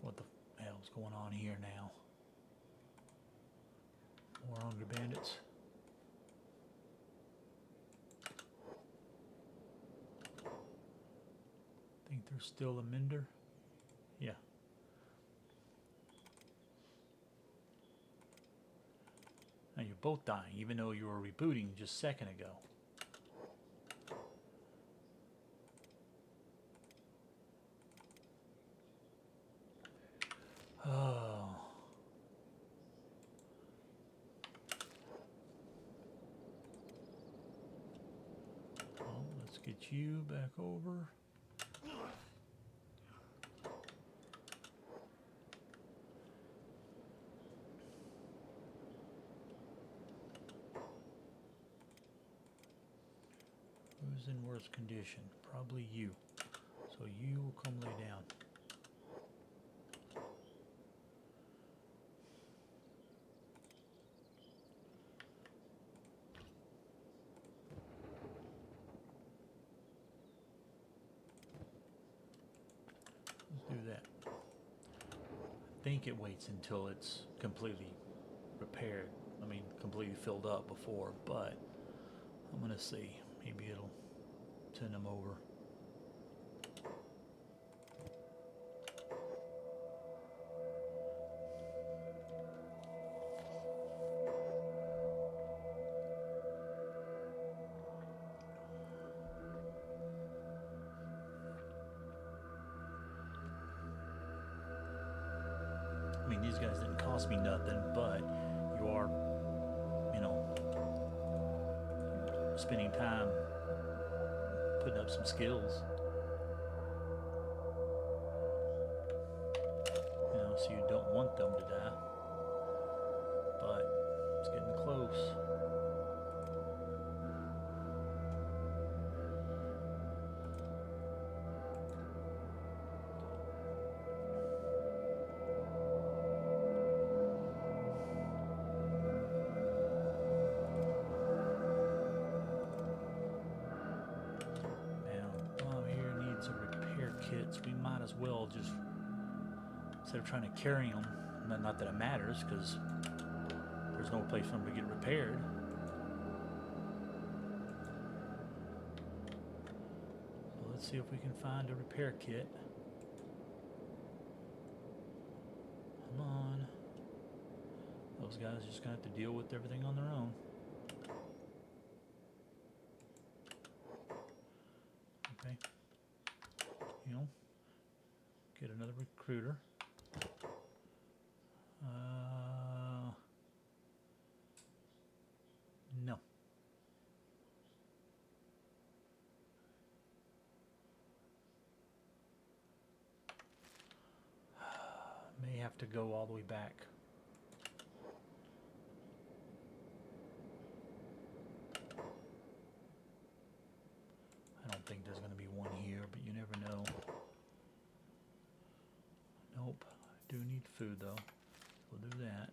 What the hell's going on here now? More hungry bandits. Think there's still a mender. both dying, even though you were rebooting just a second ago. Oh. Oh, let's get you back over. Who's in worse condition? Probably you. So you will come lay down. Let's do that. I think it waits until it's completely repaired. I mean, completely filled up before, but I'm gonna see. Maybe it'll send them over. I mean, these guys didn't cost me nothing, but you are, you know, spending time putting up some skills. You know, so you don't want them to die. But it's getting close. Kits, we might as well just, instead of trying to carry them, not that it matters because there's no place for them to get repaired. So let's see if we can find a repair kit. Come on. Those guys are just gonna have to deal with everything on their own. Okay. You know, get another recruiter. No. May have to go all the way back. I don't think there's going to be one here, but you never know. Nope. I do need food though. We'll do that.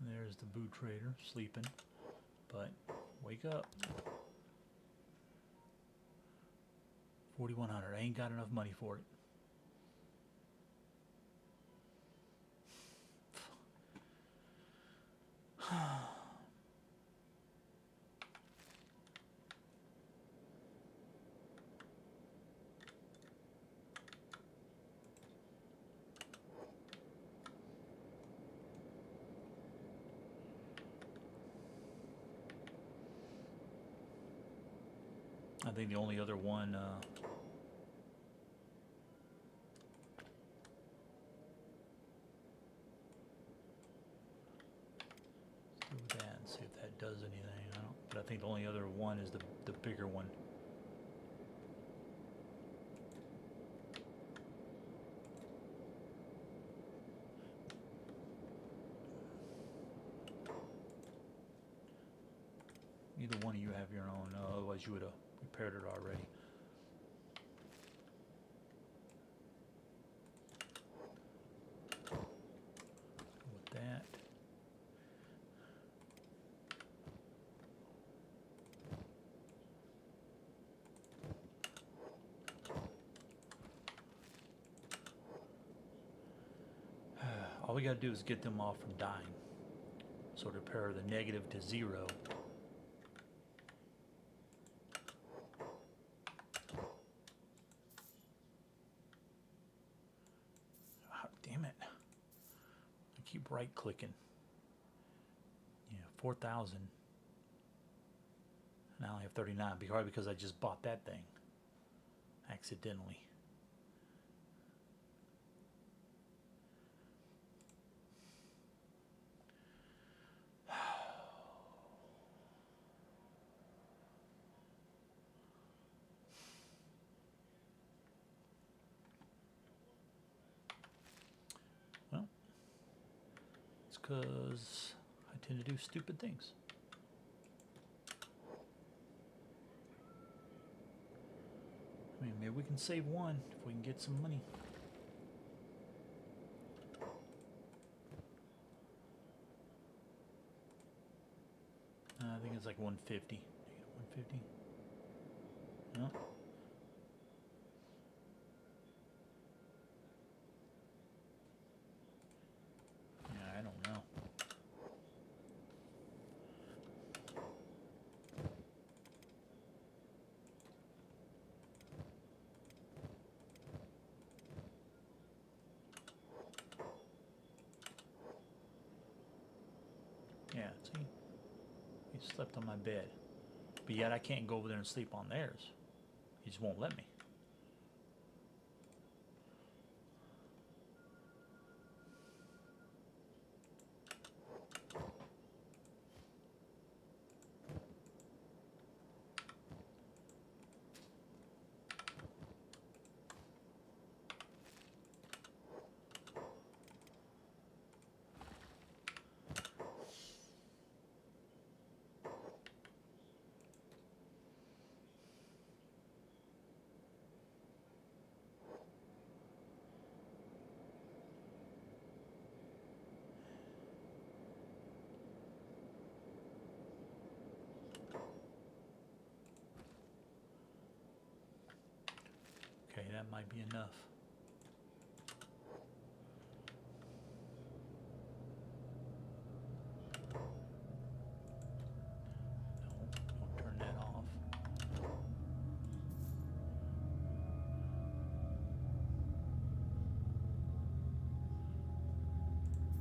There's the boot trader sleeping, but wake up. 4,100. I ain't got enough money for it. I think the only other one do that and see if that does anything. I don't, but I think the only other one is the bigger one. Either one of you have your own, otherwise you would have repaired it already. With that. All we got to do is get them off from dying. So to repair the negative to 0. right clicking. Yeah, 4,000. Now I only have 39. Probably because I just bought that thing accidentally. Well, it's because I tend to do stupid things. I mean, maybe we can save one if we can get some money. I think it's like 150. 150? No. Yeah, I don't know. Yeah, see? He slept on my bed. But yet I can't go over there and sleep on theirs. He just won't let me. Okay, that might be enough. No, don't turn that off.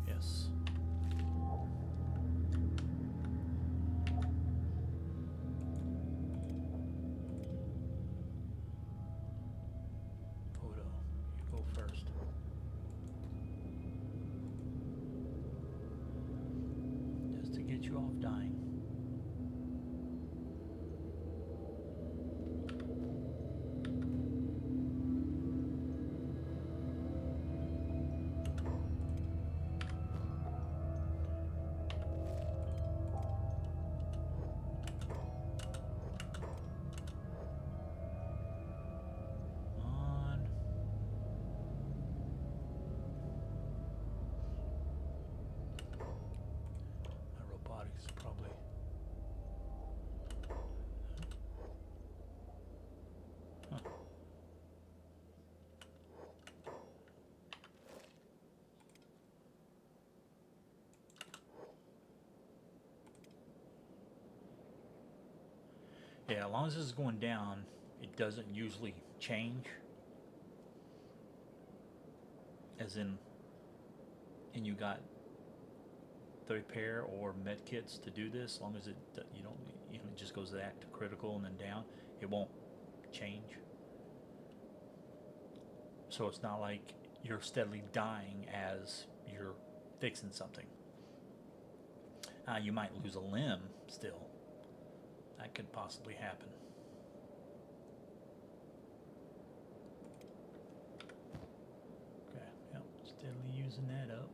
Yes. Photo, you go first. Just to get you off dying. On. My robotics is probably. Huh. Yeah, as long as this is going down, it doesn't usually change. As in, and you got the repair or med kits to do this. As long as it you don't, it just goes that to critical and then down, it won't change. So it's not like you're steadily dying as you're fixing something. You might lose a limb still. That could possibly happen. Okay, yep, steadily using that up.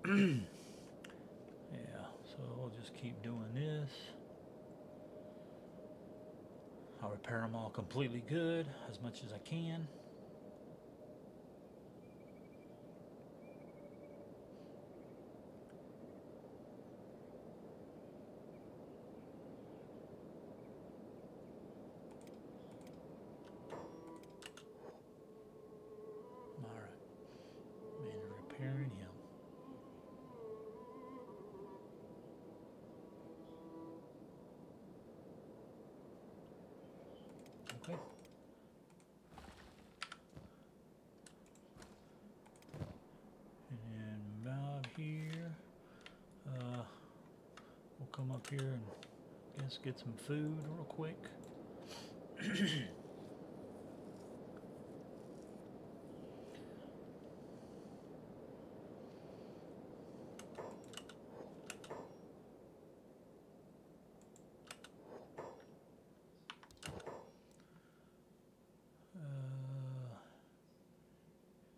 Yeah, so we'll just keep doing this. I'll repair them all completely good as much as I can. Okay. And then about here, we'll come up here and guess get some food real quick.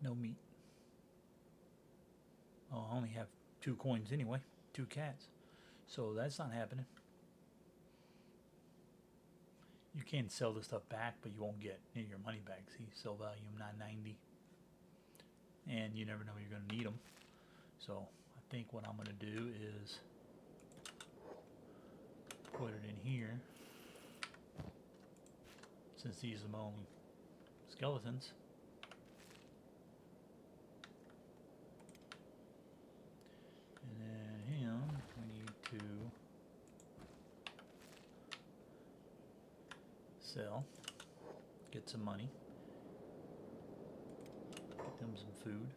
No meat. Oh, I only have 2 coins anyway, 2 cats. So that's not happening. You can sell this stuff back, but you won't get any of your money back. See, sell value $9.90, and you never know you're going to need them. So I think what I'm going to do is put it in here, since these are my only skeletons. And then him, we need to sell, get some money, get them some food.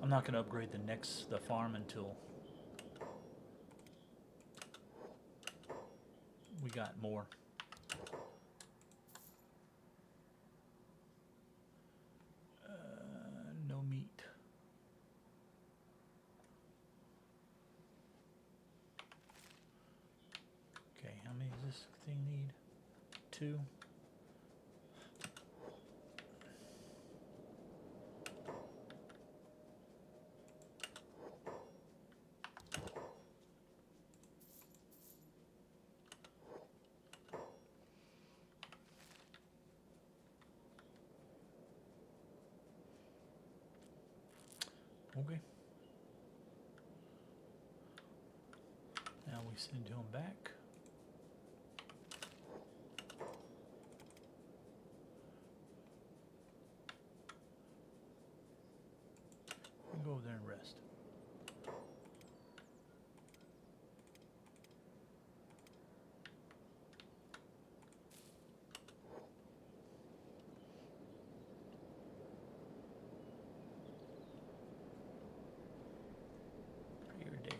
I'm not going to upgrade the farm until we got more. No meat. Okay, how many does this thing need? 2. Okay. Now we send him back. And go over there and rest. For your day.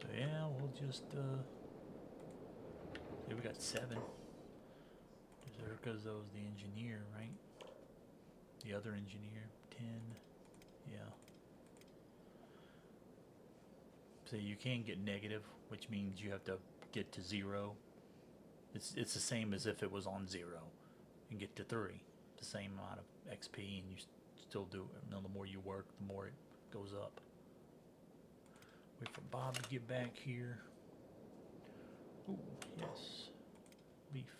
So yeah, we'll just yeah, we got 7. Because that was the engineer, right? The other engineer, 10. Yeah. So you can get negative, which means you have to get to 0. It's the same as if it was on 0, and get to 3. The same amount of XP, and you still do it. You know, the more you work, the more it goes up. Wait for Bob to get back here. Ooh, yes. Beef.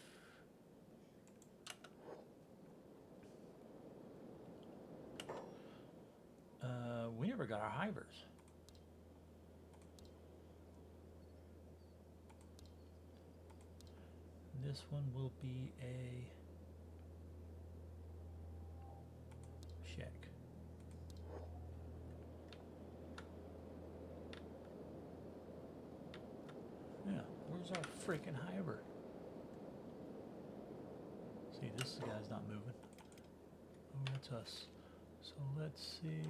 We never got our hivers. This one will be a shack. Yeah, where's our freaking hiver? See, this guy's not moving. Oh, that's us. So let's see.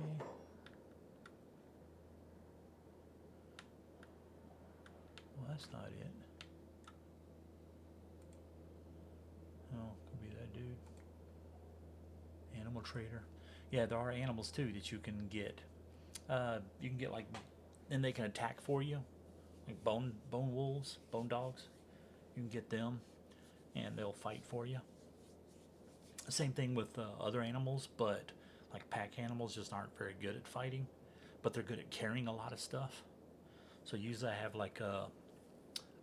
Well, that's not it. Oh, could be that dude. Animal trader. Yeah, there are animals too that you can get. You can get like, and they can attack for you, like bone wolves, bone dogs. You can get them, and they'll fight for you. Same thing with other animals, but like pack animals just aren't very good at fighting, but they're good at carrying a lot of stuff. So usually I have like a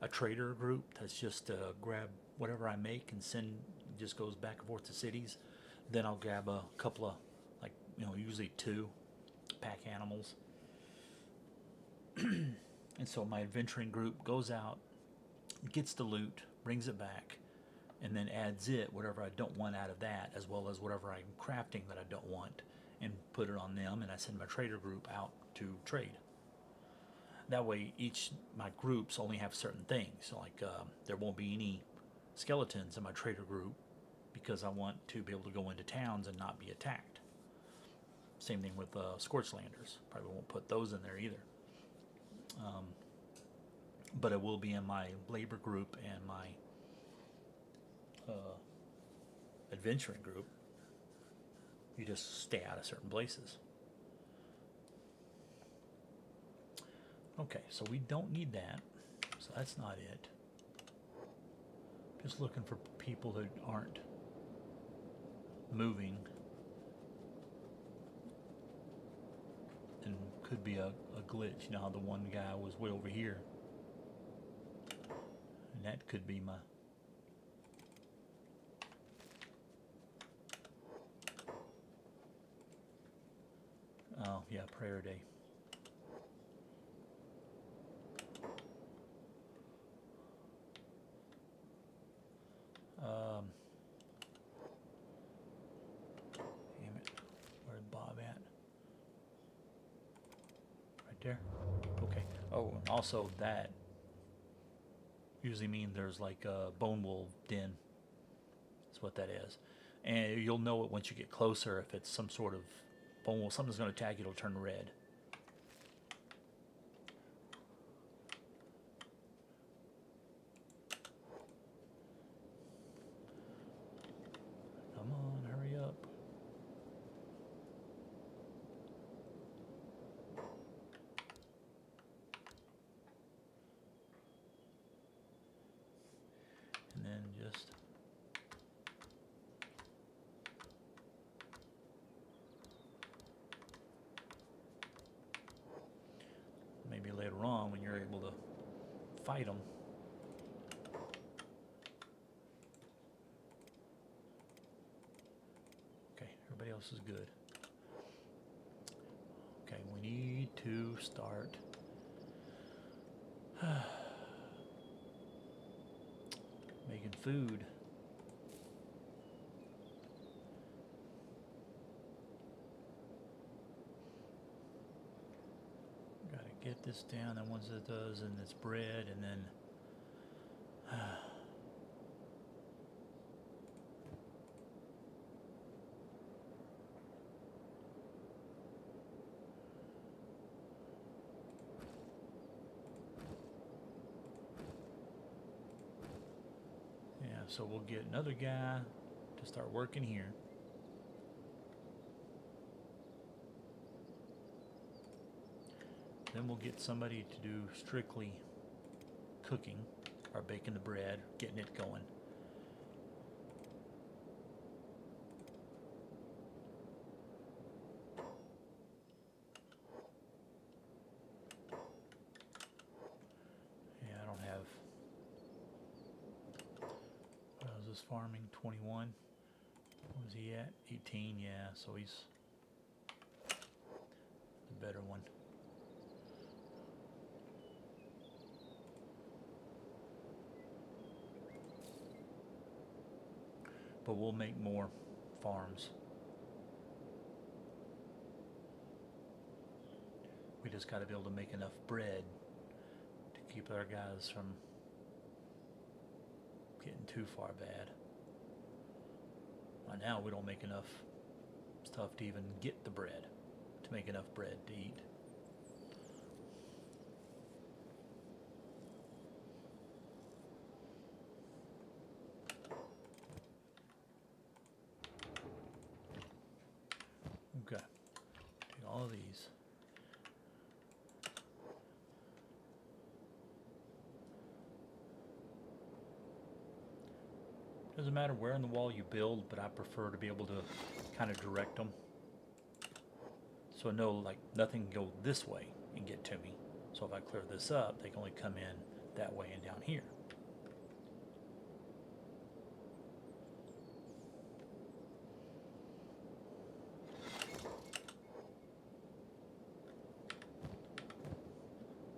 trader group that's just grab whatever I make and send, just goes back and forth to cities. Then I'll grab a couple of, like, usually 2 pack animals. And so my adventuring group goes out, gets the loot, brings it back, and then adds whatever I don't want out of that, as well as whatever I'm crafting that I don't want, and put it on them, and I send my trader group out to trade. That way, my groups only have certain things. So like there won't be any skeletons in my trader group because I want to be able to go into towns and not be attacked. Same thing with Scorchlanders. Probably won't put those in there either. But it will be in my labor group and my adventuring group. You just stay out of certain places. Okay, so we don't need that. So that's not it. Just looking for people that aren't moving. And could be a glitch. You know how the one guy was way over here. And that could be my... Oh, yeah, prayer day. Damn it. Where's Bob at? Right there? Okay. Oh, and also that usually means there's like a bone wolf den. That's what that is. And you'll know it once you get closer if it's some sort of bone wolf. Something's going to attack you, it'll turn red. Come on, hurry up. And then just maybe later on when you're able to fight them. Okay, everybody else is good. Okay, we need to start making food. Gotta get this down, and once it does, and it's bread, and then yeah, so we'll get another guy to start working here. Then we'll get somebody to do strictly cooking or baking the bread, getting it going. Yeah, I don't have... What was this farming? 21? What was he at? 18, yeah, so he's the better one. But we'll make more farms. We just got to be able to make enough bread to keep our guys from getting too far bad. Right now we don't make enough stuff to even get the bread, to make enough bread to eat. Okay, take all of these. Doesn't matter where in the wall you build, but I prefer to be able to kind of direct them. So I know like nothing can go this way and get to me. So if I clear this up, they can only come in that way and down here.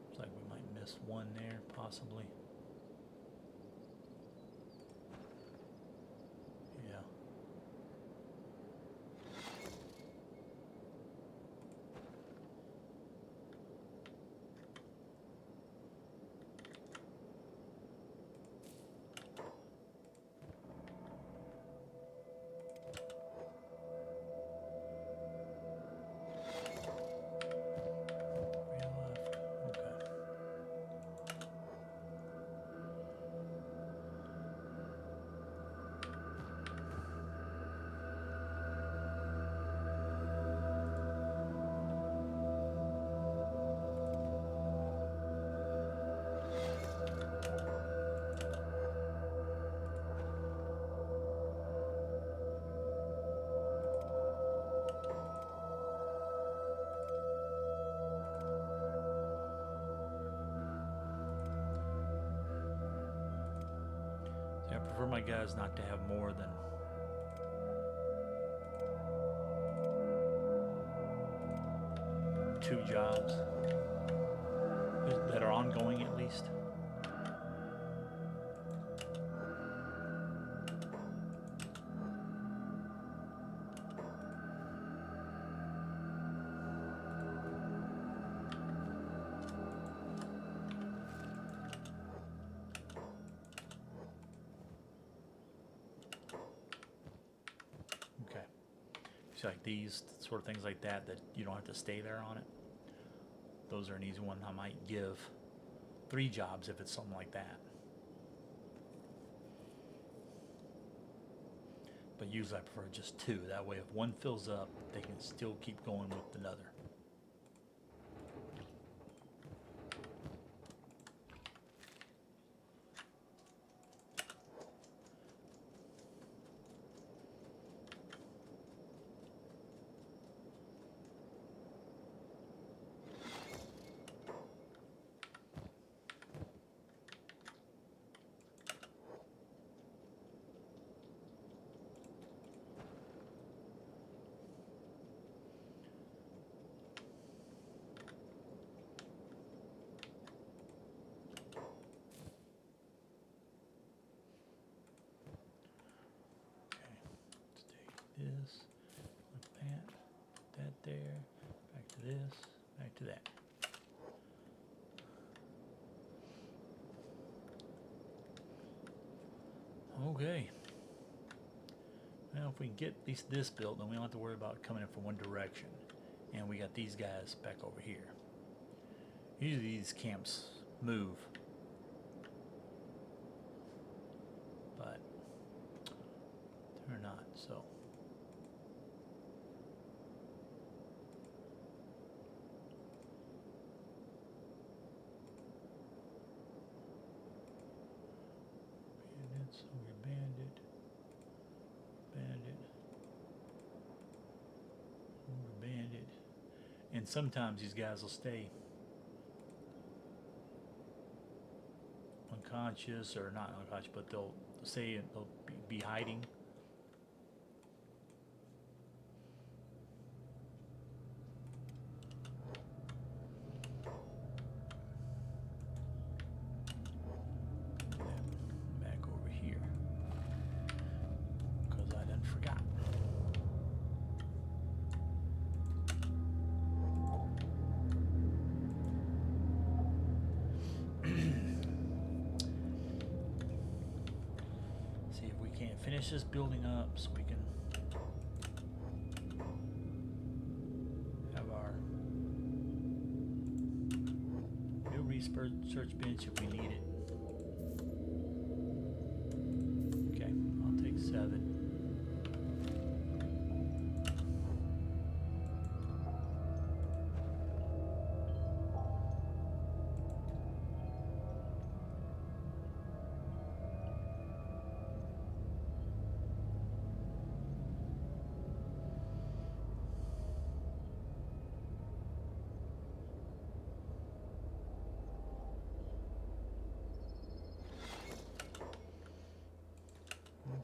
Looks like we might miss one there, possibly. Yeah. prefer my guys not to have more than two jobs that are ongoing at least. Okay. So like these sort of things like that you don't have to stay there on it. Those are an easy one. I might give 3 jobs if it's something like that. But usually I prefer just 2. That way if one fills up, they can still keep going with another. This, like that there, back to this, back to that. Okay. Now if we can get at least this built, then we don't have to worry about coming in from one direction. And we got these guys back over here. Usually these camps move. But they're not, so. Bandits, over bandit, over bandit. And sometimes these guys will stay unconscious, or not unconscious, but they'll say they'll be hiding. Back over here, because I done forgot. See if we can't finish this building up so we can have our new research bench if we need it. Okay, I'll take 7.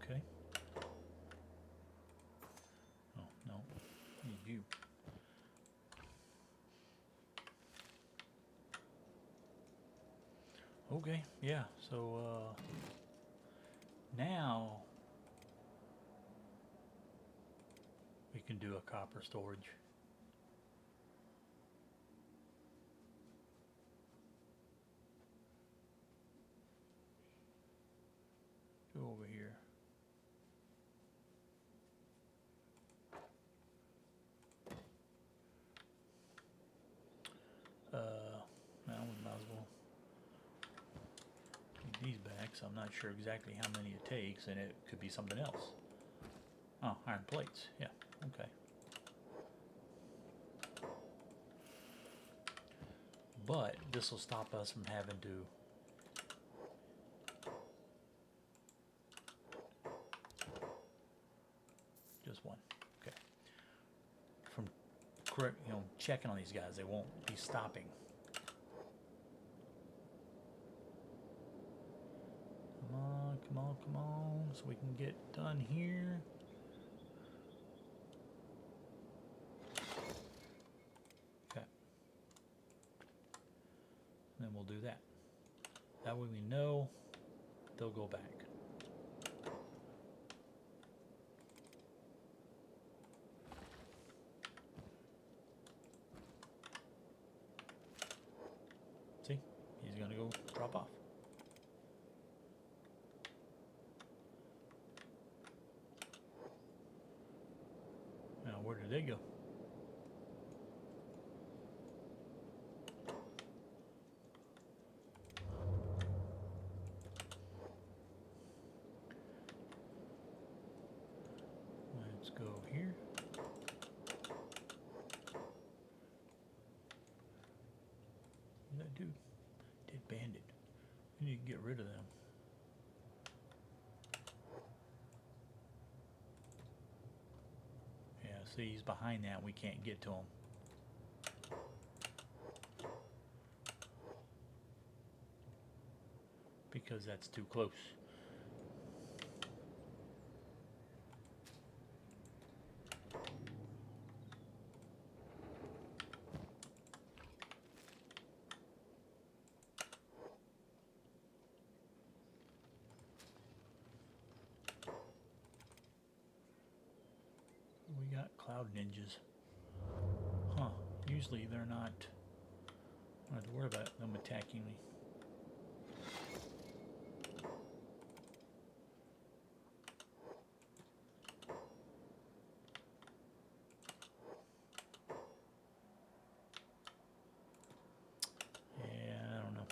Okay. Oh, no. Need you. Okay, yeah, so, now we can do a copper storage. Go over here. Now we might as well take these back, so I'm not sure exactly how many it takes, and it could be something else. Oh, iron plates, yeah, okay. But this will stop us from having to just one, okay. From correct, checking on these guys, they won't be stopping. Come on, Come on, come on. So we can get done here. Okay. And then we'll do that. That way we know they'll go back. See? He's going to go drop off. Now, where did they go? Let's go here. What's that dude? Dead bandit. We need to get rid of them. Yeah, see, he's behind that. We can't get to him. Because that's too close. We got cloud ninjas. Huh. Usually they're not. I don't have to worry about them attacking me. Yeah, I don't know.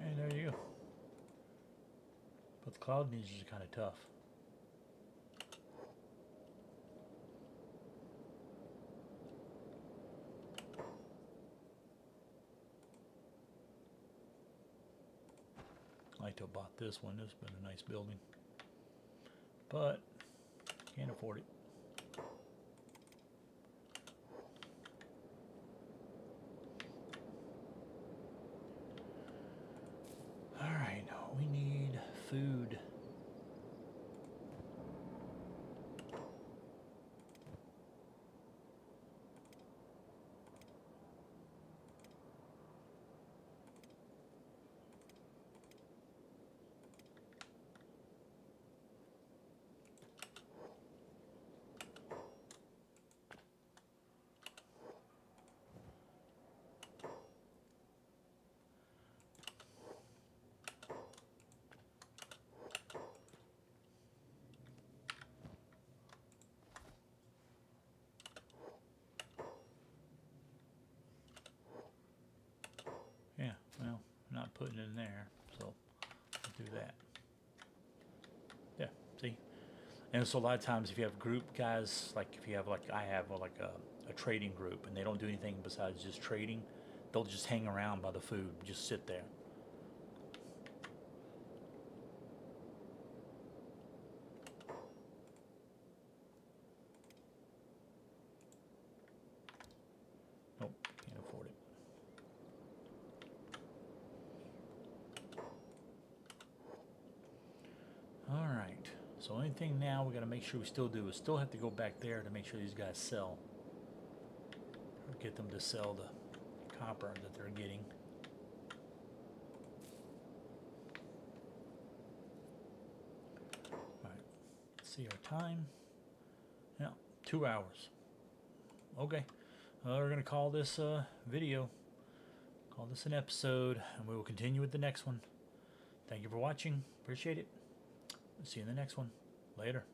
And there you go. But the cloud ninjas are kind of tough. I like to have bought this one. This has been a nice building. But can't afford it. Alright, we need food. Yeah, well, I'm not putting it in there, so I'll do that. Yeah, see? And so a lot of times if you have group guys, like if you have like I have like a trading group and they don't do anything besides just trading, they'll just hang around by the food, just sit there. Nope, can't afford it. Alright, so anything now we gotta make sure we still do is still have to go back there to make sure these guys sell. Or get them to sell the copper that they're getting. Alright, let's see our time. Yeah, 2 hours. Okay, we're gonna call this video. Call this an episode, and we will continue with the next one. Thank you for watching. Appreciate it. See you in the next one. Later.